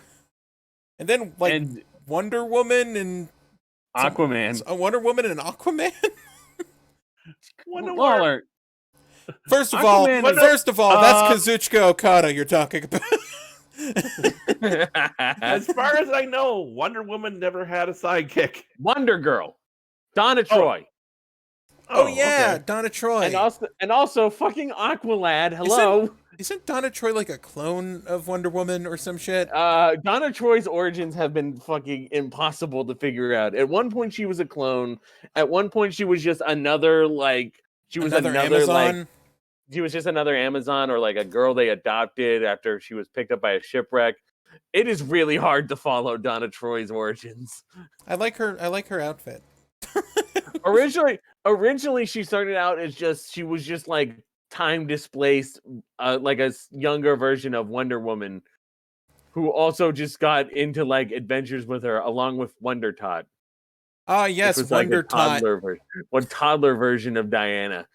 and then like Wonder Woman and Aquaman. Wonder Woman and Aquaman. Waller. First of all, that's Kazuchika Okada you're talking about. As far as I know, Wonder Woman never had a sidekick. Wonder Girl, Donna Troy. Oh yeah, okay. Donna Troy, and also fucking Aqualad. Hello, isn't Donna Troy like a clone of Wonder Woman or some shit? Donna Troy's origins have been fucking impossible to figure out. At one point, she was a clone. At one point, she was just another Amazon. She was just another Amazon or like a girl they adopted after she was picked up by a shipwreck. It is really hard to follow Donna Troy's origins. I like her outfit. Originally, she started out as she was just like time displaced, like a younger version of Wonder Woman, who also just got into like adventures with her along with Wonder Tot. Yes, Wonder Tot. One toddler version of Diana.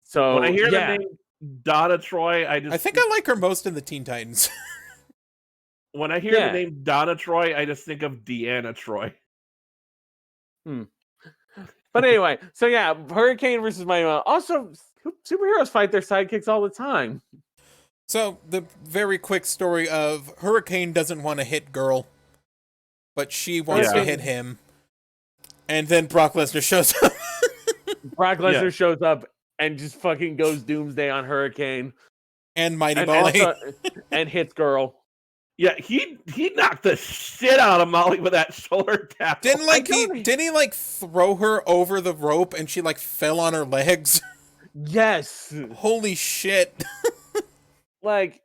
So when I hear the name Donna Troy, I think I like her most in the Teen Titans. When I hear the name Donna Troy, I just think of Deanna Troy. But anyway, so yeah, Hurricane versus Mighty. Also, superheroes fight their sidekicks all the time. So the very quick story of Hurricane doesn't want to hit Girl, but she wants to hit him, and then Brock Lesnar shows up. Brock Lesnar shows up and just fucking goes doomsday on Hurricane. And Mighty Molly. And hits Girl. Yeah, he knocked the shit out of Molly with that shoulder tap. Didn't he like throw her over the rope and she like fell on her legs? Yes. Holy shit. Like,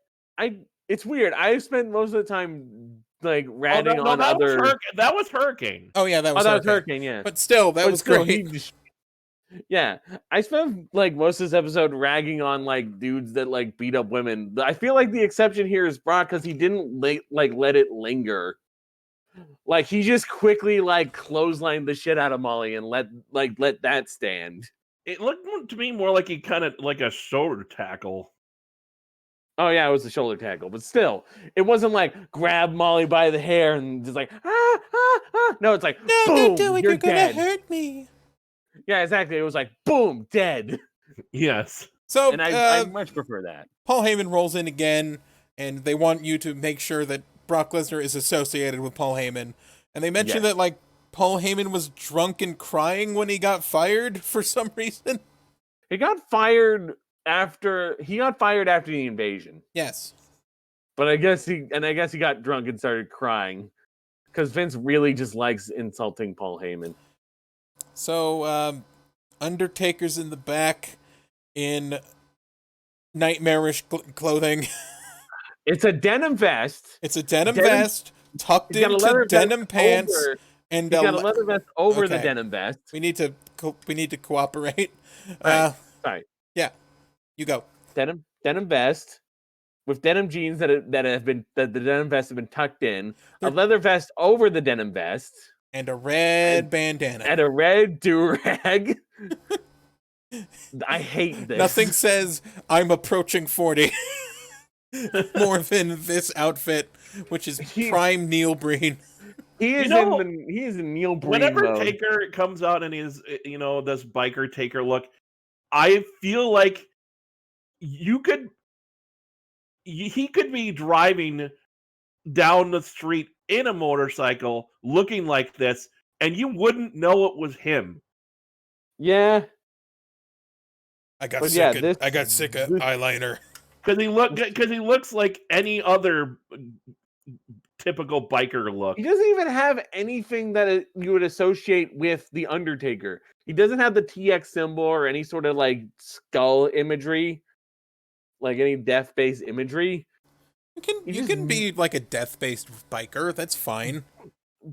it's weird. I've spent most of the time like ratting on other. That was Hurricane. Oh yeah, that was Hurricane. Yeah, but still, that was still, great. Yeah, I spent like most of this episode ragging on like dudes that like beat up women. I feel like the exception here is Brock because he didn't let it linger. Like he just quickly like clotheslined the shit out of Molly and let that stand. It looked to me more like he kind of like a shoulder tackle. Oh yeah, it was a shoulder tackle, but still, it wasn't like grab Molly by the hair and just like ah. No, it's like No, boom, don't do it. you're You're gonna dead. hurt me. Yeah, exactly. It was like boom, dead. Yes. So, and I much prefer that. Paul Heyman rolls in again, and they want you to make sure that Brock Lesnar is associated with Paul Heyman. And they mention that, like, Paul Heyman was drunk and crying when he got fired for some reason. He got fired after the invasion. Yes. But I guess he got drunk and started crying because Vince really just likes insulting Paul Heyman. So, Undertaker's in the back in nightmarish clothing. It's a denim vest. It's a denim vest tucked into denim pants. And he's got a leather vest over the denim vest. We need to cooperate. Sorry. Yeah, you go. Denim vest with denim jeans that the denim vest have been tucked in. A leather vest over the denim vest. And a red bandana. And a red do-rag. I hate this. Nothing says I'm approaching 40 more than this outfit, which is prime Neil Breen. He is in Neil Breen whenever mode. Taker comes out and he's, this biker Taker look, I feel like he could be driving down the street in a motorcycle looking like this, and you wouldn't know it was him. Yeah. I got sick of eyeliner. Because he looks like any other typical biker look. He doesn't even have anything that you would associate with the Undertaker. He doesn't have the TX symbol or any sort of like skull imagery, like any death-based imagery. You can be like a death-based biker. That's fine.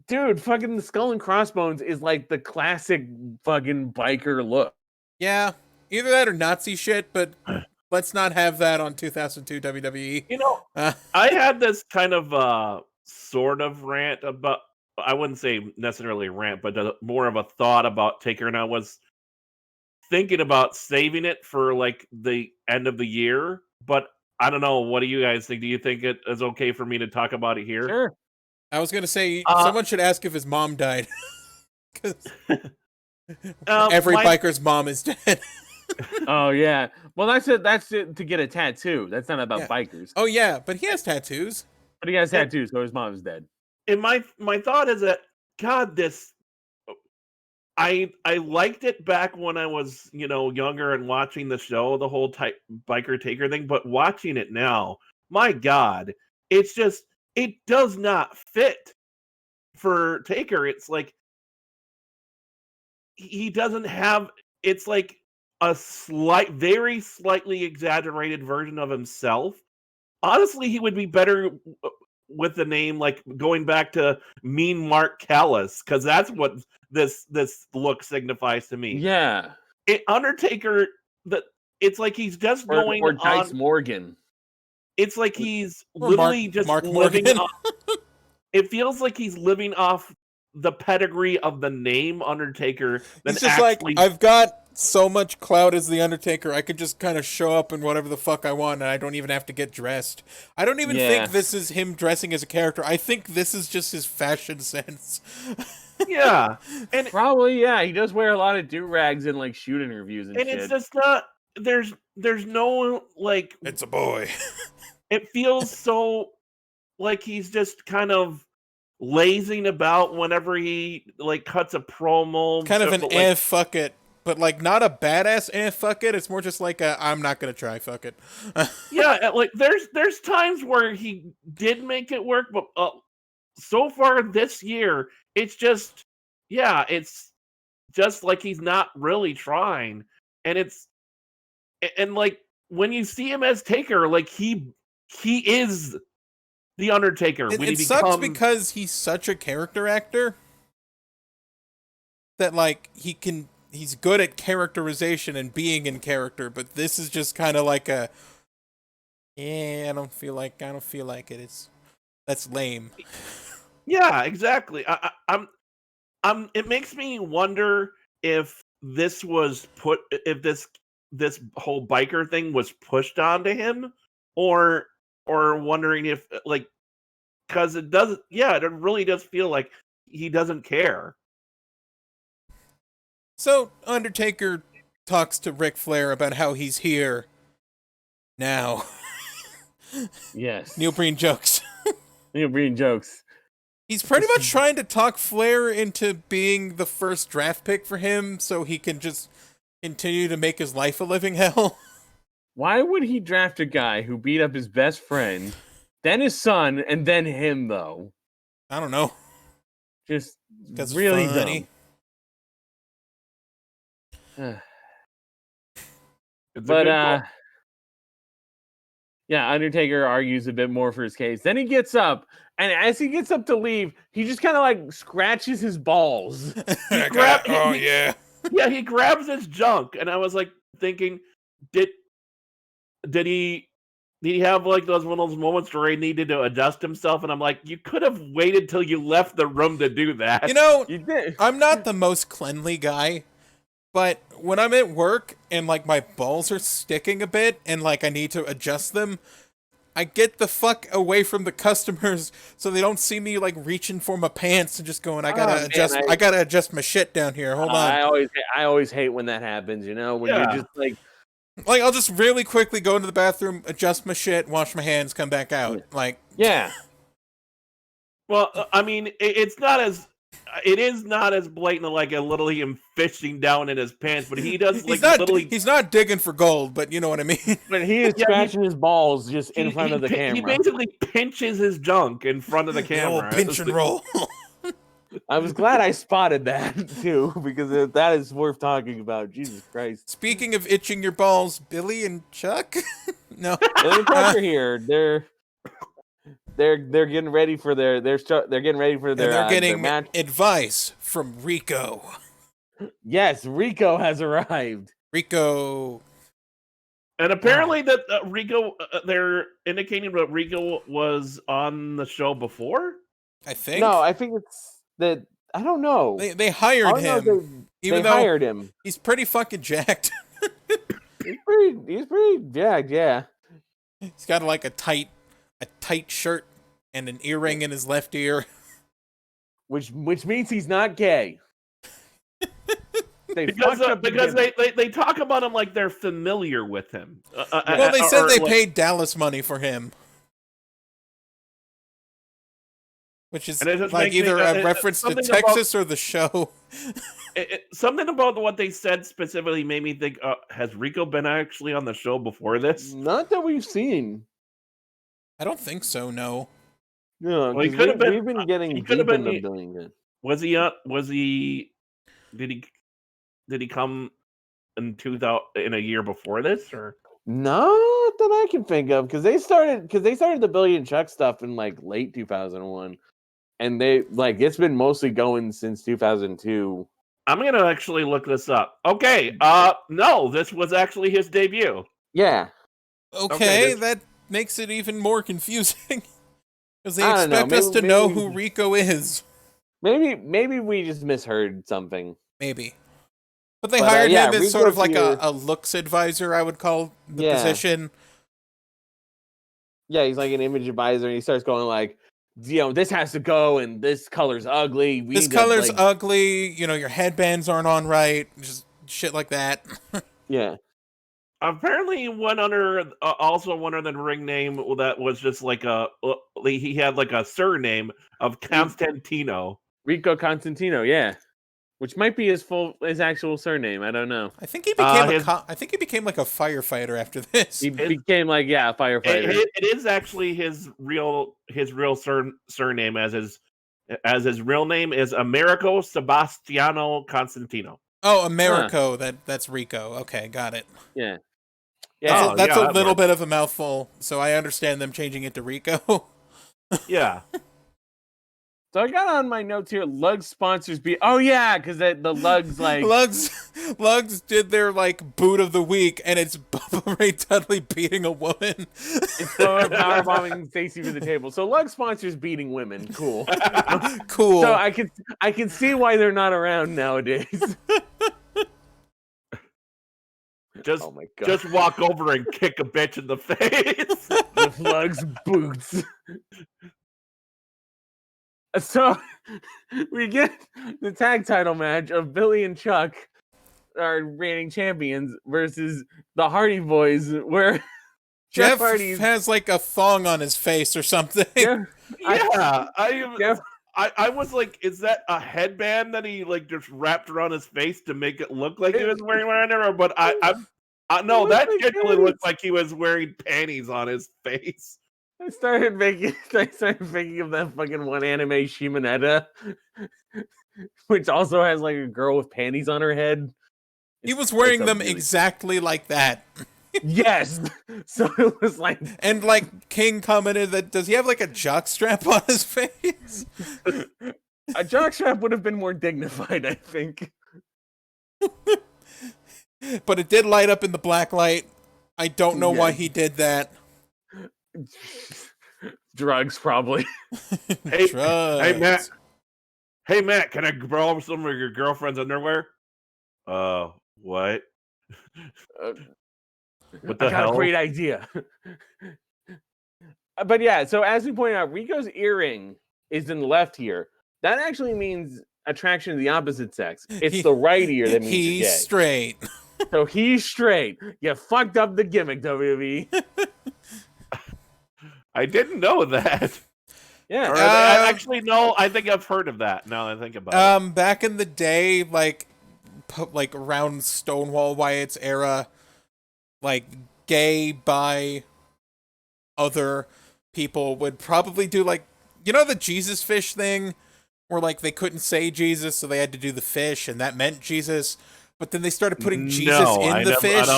Dude, fucking the skull and crossbones is like the classic fucking biker look. Yeah, either that or Nazi shit, but let's not have that on 2002 WWE. I had this kind of sort of rant about, I wouldn't say necessarily rant, but more of a thought about Taker, and I was thinking about saving it for like the end of the year, but I don't know. What do you guys think? Do you think it is okay for me to talk about it here? Sure. I was going to say, someone should ask if his mom died. Because every biker's mom is dead. Oh, yeah. Well, that's it to get a tattoo. That's not about bikers. Oh, yeah, but he has tattoos. But he has tattoos, so his mom's dead. And my thought is that, God, this... I liked it back when I was, younger and watching the show, the whole biker Taker thing, but watching it now, my God, it's just, it does not fit for Taker. It's like, he doesn't have, it's like a very slightly exaggerated version of himself. Honestly, he would be better with the name, like going back to Mean Mark Callis, because that's what this look signifies to me. Yeah, Undertaker. It's like he's just going or Dice on. Morgan. It's like he's literally just living off. It feels like he's living off the pedigree of the name Undertaker. He's just like, I've got so much clout as the Undertaker, I could just kind of show up in whatever the fuck I want, and I don't even have to get dressed. I don't even think this is him dressing as a character. I think this is just his fashion sense. Yeah, and probably he does wear a lot of do-rags in like shoot interviews and shit. It's just not. There's no like. It's a boy. It feels so like he's just kind of lazing about whenever he like cuts a promo. Kind of an fuck it. But, like, not a badass fuck it. It's more just like I'm not going to try, fuck it. Yeah, like, there's times where he did make it work, but so far this year, it's just, it's just like he's not really trying. And like, when you see him as Taker, like, he is The Undertaker. It sucks because he's such a character actor that like he's good at characterization and being in character, but this is just kind of like I don't feel like it. That's lame. Yeah, exactly. It makes me wonder if this whole biker thing was pushed onto him, or wondering if like, because it really does feel like he doesn't care. So Undertaker talks to Ric Flair about how he's here now. Yes. Neil Breen jokes. Neil Breen jokes. He's pretty much trying to talk Flair into being the first draft pick for him so he can just continue to make his life a living hell. Why would he draft a guy who beat up his best friend, then his son, and then him, though? I don't know. Just Because really funny. dumb. It's But, a good call. yeah, Undertaker argues a bit more for his case. Then he gets up, and as he gets up to leave, he just kind of like scratches his balls. Yeah. Yeah, he grabs his junk, and I was like thinking, did he have like one of those moments where he needed to adjust himself? And I'm like, you could have waited till you left the room to do that. You know, You did. I'm not the most cleanly guy, but when I'm at work and like my balls are sticking a bit and like I need to adjust them, I get the fuck away from the customers so they don't see me like reaching for my pants and just going, I gotta adjust my shit down here. Hold on. I always hate when that happens. You know, when you're just like I'll just really quickly go into the bathroom, adjust my shit, wash my hands, come back out. Like, yeah. Well, I mean, it is not as blatant like a little him fishing down in his pants, but he does like he's not digging for gold, but you know what I mean. But he is scratching his balls just in front of the camera. He basically pinches his junk in front of the camera. Old pinch and roll. I was glad I spotted that too, because that is worth talking about. Jesus Christ! Speaking of itching your balls, Billy and Chuck. No, Billy and Chuck are here. They're getting ready for their getting match. Advice from Rico. Yes, Rico has arrived. Rico. And apparently that Rico, they're indicating that Rico was on the show before. I think. No, I think it's that. I don't know. They hired him. They hired him. He's pretty fucking jacked. He's pretty jacked. Yeah. He's got like a tight shirt and an earring in his left ear. Which means he's not gay. Because they talk about him like they're familiar with him. Well, they said they paid Dallas money for him. Which is like either a reference to Texas or the show. Something about what they said specifically made me think, has Rico been actually on the show before this? Not that we've seen. I don't think so, no. No, well, he could have been. We've been getting He could have been doing it. Was he? Did he come in a year before this, or not that I can think of? Because they started the Billy and Chuck stuff in like late 2001, and it's been mostly going since 2002. I'm gonna actually look this up. Okay, no, this was actually his debut. Yeah. Okay, that makes it even more confusing. Because they expect us to know who Rico is. Maybe we just misheard something. Maybe. But they hired him as sort of like a looks advisor, I would call the position. Yeah, he's like an image advisor, and he starts going like, this has to go, and this color's ugly. This color's ugly, your headbands aren't on right, just shit like that. Yeah. Apparently, he went under the ring name that was just like he had like a surname of Constantino. Rico Constantino, yeah, which might be his actual surname. I don't know. I think he became like a firefighter after this. He became like a firefighter. It is actually his real surname as his real name is Americo Sebastiano Constantino. Oh, Americo, that's Rico. Okay, got it. Yeah. Yeah, that's a little bit of a mouthful, so I understand them changing it to Rico. Yeah. So I got on my notes here. Lug sponsors be. Oh yeah, because the Lugs like Lugs did their like boot of the week, and it's Bubba Ray Dudley beating a woman. it's power bombing Stacy to the table. So Lug sponsors beating women. Cool. Cool. So I can see why they're not around nowadays. Just, oh my God. just walk over and kick a bitch in the face. With Lug's boots. So we get the tag title match of Billy and Chuck, our reigning champions, versus the Hardy Boys, where Jeff Hardy's has like a thong on his face or something. Jeff, I was like, is that a headband that he like just wrapped around his face to make it look like he was wearing one? Or but I no, that genuinely looked like he was wearing panties on his face. I started thinking of that fucking one anime Shimonetta, which also has like a girl with panties on her head. He was wearing them exactly like that. Yes. So it was like, and like King commented that, does he have like a jock strap on his face? A jock strap would have been more dignified, I think. But it did light up in the black light. I don't know why he did that. Drugs, probably. Drugs. Hey Matt, can I borrow some of your girlfriend's underwear? What? What the I got hell? a great idea. But yeah, so as we pointed out, Rico's earring is in the left ear. That actually means attraction to the opposite sex. It's the right ear that means he's you're gay. Straight. So he's straight. You fucked up the gimmick, WWE. I didn't know that. Yeah. Actually, no. I think I've heard of that. Now that I think about it. Back in the day, like around Stonewall Wyatt's era, like gay bi other people would probably do like, you know, the Jesus fish thing, where like they couldn't say Jesus, so they had to do the fish, and that meant Jesus. But then they started putting Jesus in the fish.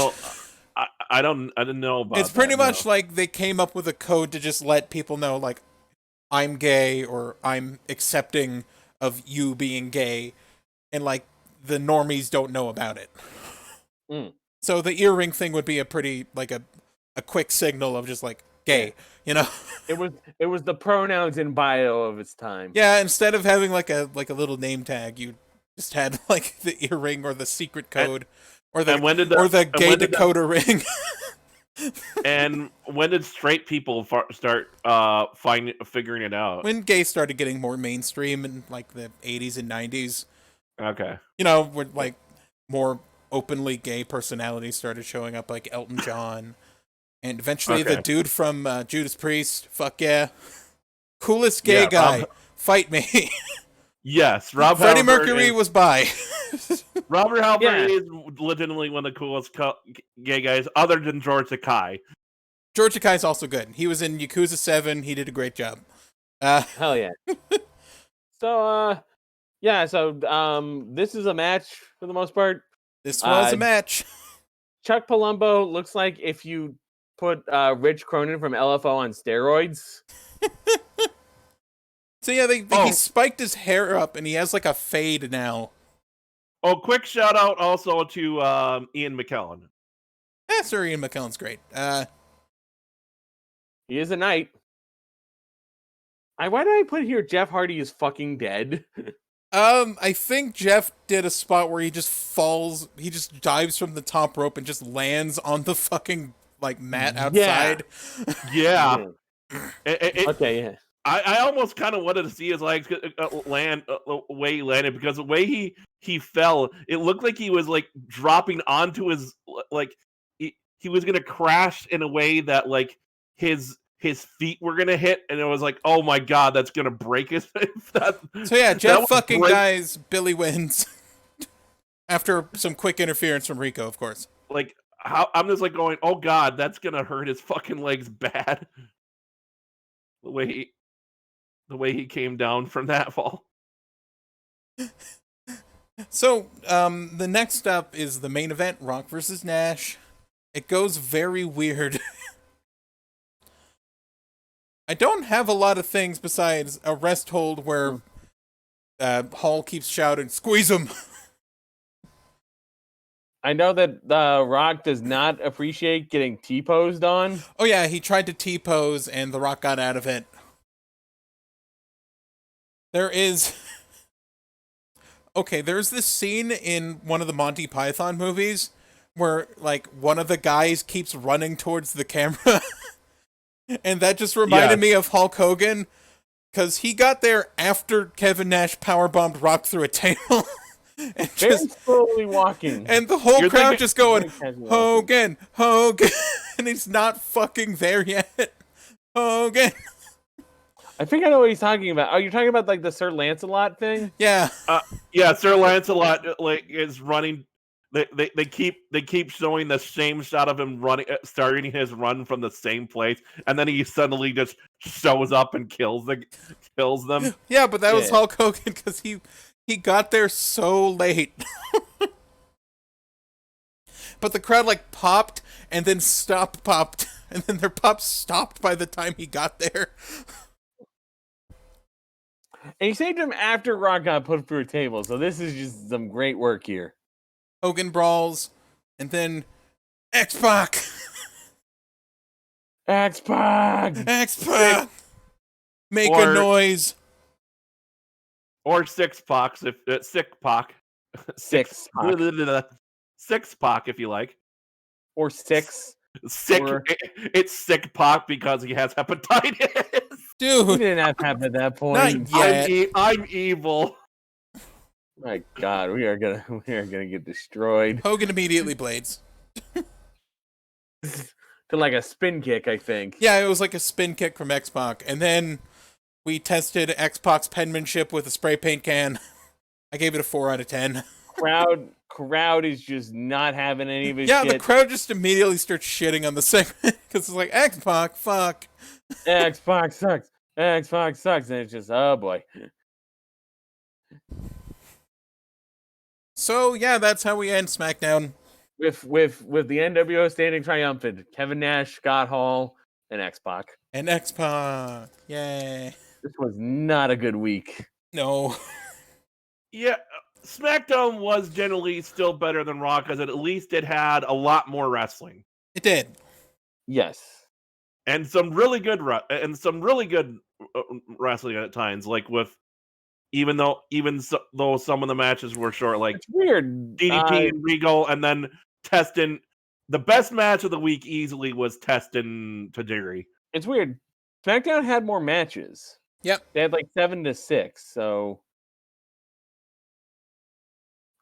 I didn't know about. It's pretty much like they came up with a code to just let people know, like, I'm gay, or I'm accepting of you being gay, and like the normies don't know about it. So the earring thing would be a pretty like a quick signal of just like gay, you know. It was the pronouns in bio of its time. Yeah, instead of having like a little name tag, you just had like the earring or the secret code, or the gay Dakota ring. And when did straight people start figuring it out? When gay started getting more mainstream in like the 80s and 90s. Okay. You know, where like more openly gay personalities started showing up, like Elton John, and eventually the dude from Judas Priest. Fuck yeah, coolest gay guy. Fight me. Yes, Freddie Mercury was bi. Robert Halford is legitimately one of the coolest gay guys, other than George Takei. George Takei's also good. He was in Yakuza 7. He did a great job. Hell yeah. So, this is a match for the most part. This was a match. Chuck Palumbo looks like if you put Rich Cronin from LFO on steroids. So yeah, he spiked his hair up, and he has like a fade now. Oh, quick shout out also to Ian McKellen. Yeah, Sir Ian McKellen's great. He is a knight. Why did I put here Jeff Hardy is fucking dead? I think Jeff did a spot where he just dives from the top rope and just lands on the fucking like mat outside. Yeah. Okay, yeah. I almost kind of wanted to see his legs land the way he landed, because the way he fell, it looked like he was like dropping onto his like he was gonna crash in a way that like his feet were gonna hit, and it was like, oh my god, that's gonna break his. So yeah, Jeff fucking dies. Billy wins after some quick interference from Rico, of course. Like I'm just like going, oh god, that's gonna hurt his fucking legs bad. The way he came down from that fall. So, the next up is the main event, Rock versus Nash. It goes very weird. I don't have a lot of things besides a rest hold where Hall keeps shouting, "Squeeze him!" I know that Rock does not appreciate getting T-posed on. Oh yeah, he tried to T-pose and The Rock got out of it. There's this scene in one of the Monty Python movies where, like, one of the guys keeps running towards the camera. And that just reminded me of Hulk Hogan, because he got there after Kevin Nash powerbombed Rock through a table. And Very just slowly walking. and the whole crowd thinking- just going, Hogan, Hogan, and he's not fucking there yet. Hogan. I think I know what he's talking about. Oh, you're talking about like the Sir Lancelot thing? Yeah. Yeah, Sir Lancelot is running. They keep showing the same shot of him running, starting his run from the same place, and then he suddenly just shows up and kills them. Yeah, but that was Yeah. Hulk Hogan because he got there so late. But the crowd like popped and then popped, and then their pop stopped by the time he got there. And he saved him after Rock got put through a table. So this is just some great work here. Hogan brawls, and then X-Pac. X-Pac! X-Pac. Make a Or- noise. Or Six-Pac if Sick-Pac. Six-Pac. Six-Pac if you like. Or six. Sick. Or- It's Sick-Pac because he has hepatitis. He Dude, didn't have to happen at that point. Not yet. I'm evil. My God, we are gonna get destroyed. Hogan immediately blades. To like a spin kick, I think. Yeah, it was like a spin kick from X-Pac, and then we tested X-Pac's penmanship with a spray paint can. I gave it a 4 out of 10. Crowd is just not having any of his Yeah, shit. the crowd just immediately starts shitting on the segment because it's like, X-Pac, fuck. X-Pac sucks. X-Pac sucks. And it's just, oh boy. So, yeah, that's how we end SmackDown. With the NWO standing triumphant, Kevin Nash, Scott Hall, and X-Pac. And X-Pac. Yay. This was not a good week. No. Yeah, SmackDown was generally still better than Raw because at least it had a lot more wrestling It did. Yes. and some really good wrestling at times. Like with even though some of the matches were short, like It's weird. DDP and Regal, and then Testin. The best match of the week easily was Testin Tajiri. It's weird. SmackDown had more matches. Yep. They had like 7 to 6, so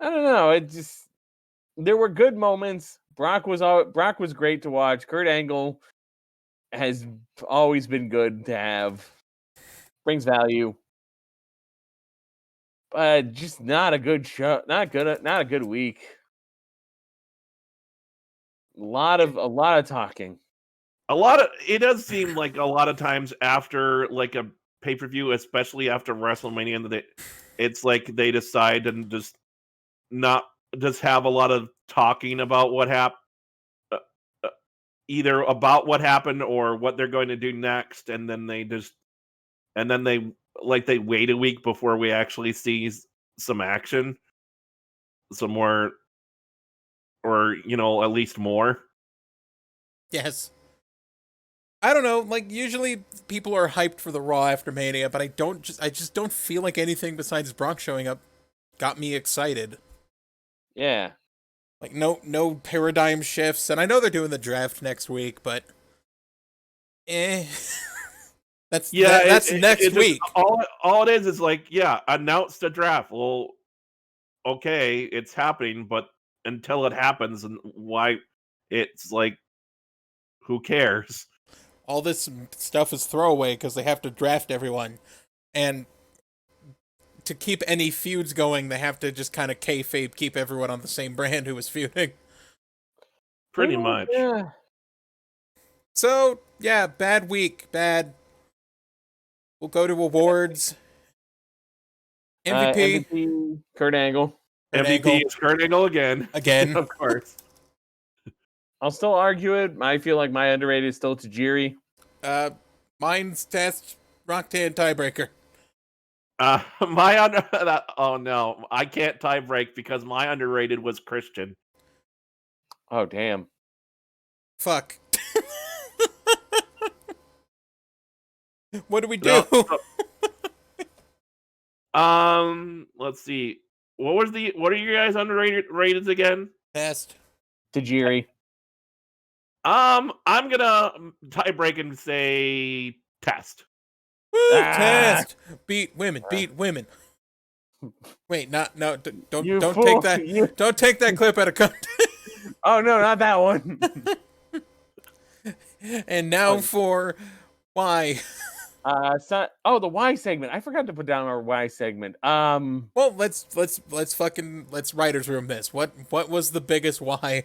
I don't know. It just there were good moments. Brock was great to watch. Kurt Angle has always been good to have. Brings value. But just not a good show. Not a good week. A lot of talking. It does seem like a lot of times after like a pay-per-view, especially after WrestleMania, it's like they decide and just not just have a lot of talking about what happened, either about what happened or what they're going to do next, and then they wait a week before we actually see some action, some more, or at least more. Yes. I don't know, like, usually people are hyped for the Raw after Mania, but I just don't feel like anything besides Brock showing up got me excited. Yeah. Like, no paradigm shifts, and I know they're doing the draft next week, but that's next week. All it is like, yeah, announce the draft. Well, okay, it's happening, but until it happens, and why it's like, who cares? All this stuff is throwaway because they have to draft everyone, and to keep any feuds going, they have to just kind of kayfabe keep everyone on the same brand who was feuding. Pretty much. Yeah. So, yeah, bad week. Bad. We'll go to awards. MVP. MVP, Kurt Angle. Kurt MVP Angle. is Kurt Angle again. Again. Of course. I'll still argue it. I feel like my underrated is still Tajiri. Mine's test Rocktan tiebreaker. Oh no, I can't tie break because my underrated was Christian. Oh damn. Fuck. What do we do? Let's see. What are you guys underrated rateds again? Test. Tajiri. I'm gonna tie break and say test. Woo, Ah. test. Beat women. Beat women. Wait, don't You don't fool. take that. Don't take that clip out of context. Oh no, not that one. And now for why. The Y segment. I forgot to put down our Y segment. Well, let's writers room this. What was the biggest why?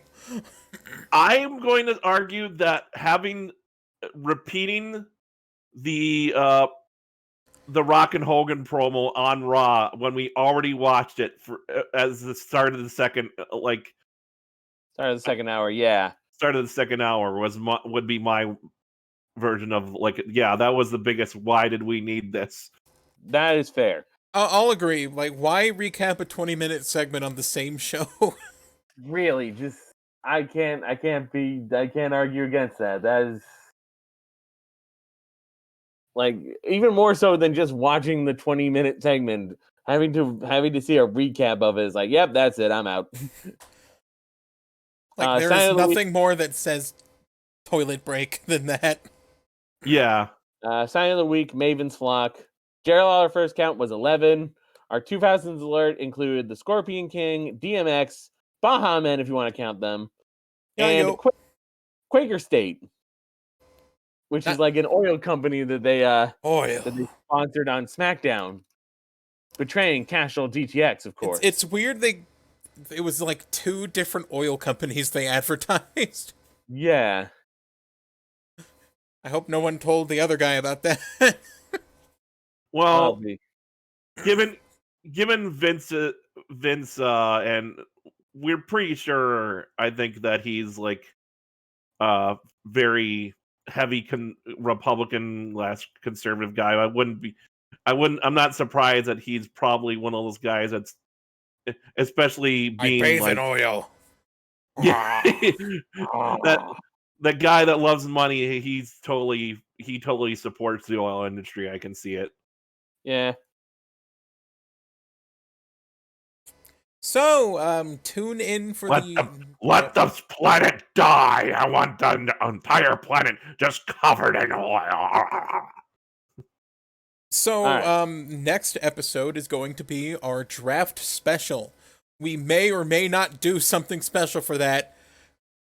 I'm going to argue that repeating the Rock and Hogan promo on Raw when we already watched it as the start of the second Start of the second hour. Yeah. start of the second hour would be my version of that was the biggest. Why did we need this? That is fair. I'll agree. Like, why recap a 20-minute segment on the same show? Really, just I can't argue against that. That is like even more so than just watching the 20-minute segment. Having to see a recap of it is like, yep, that's it. I'm out. Like, there's nothing more that says toilet break than that. Yeah. Sign of the week, Maven's Flock. Gerald, our first count was 11. Our 2000s alert included the Scorpion King, DMX, Baha Men, if you want to count them, and Quaker State, which is like an oil company that they sponsored on SmackDown, betraying Casual DTX, of course. It's weird. It was like 2 different oil companies they advertised. Yeah. I hope no one told the other guy about that. Well, given Vince, and we're pretty sure, I think that he's like very heavy Republican / conservative guy. I'm not surprised that he's probably one of those guys that's especially being I bathe in oil. Yeah. that guy that loves money, he totally supports the oil industry. I can see it. Yeah. So, tune in for let the planet die. I want the entire planet just covered in oil. So, next episode is going to be our draft special. We may or may not do something special for that.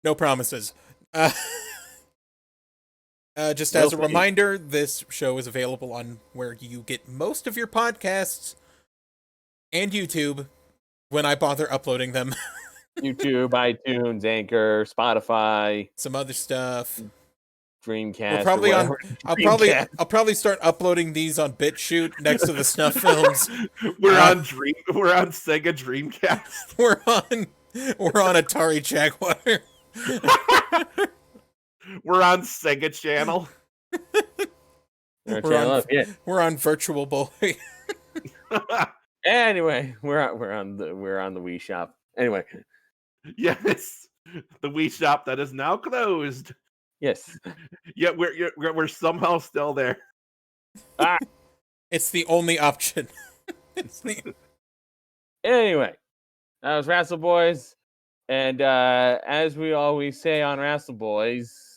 No promises. Just as a reminder, this show is available on where you get most of your podcasts and YouTube when I bother uploading them. YouTube, iTunes, Anchor, Spotify, some other stuff. Dreamcast. I'll probably start uploading these on BitChute next to the snuff films. We're on Sega Dreamcast. We're on Atari Jaguar. We're on Sega Channel. We're on Virtual Boy. Anyway, we're on the Wii Shop. Anyway, yes, the Wii Shop that is now closed. Yes, yet we're somehow still there. It's the only option. Anyway, that was WRASSLEBOYS, and as we always say on WRASSLEBOYS.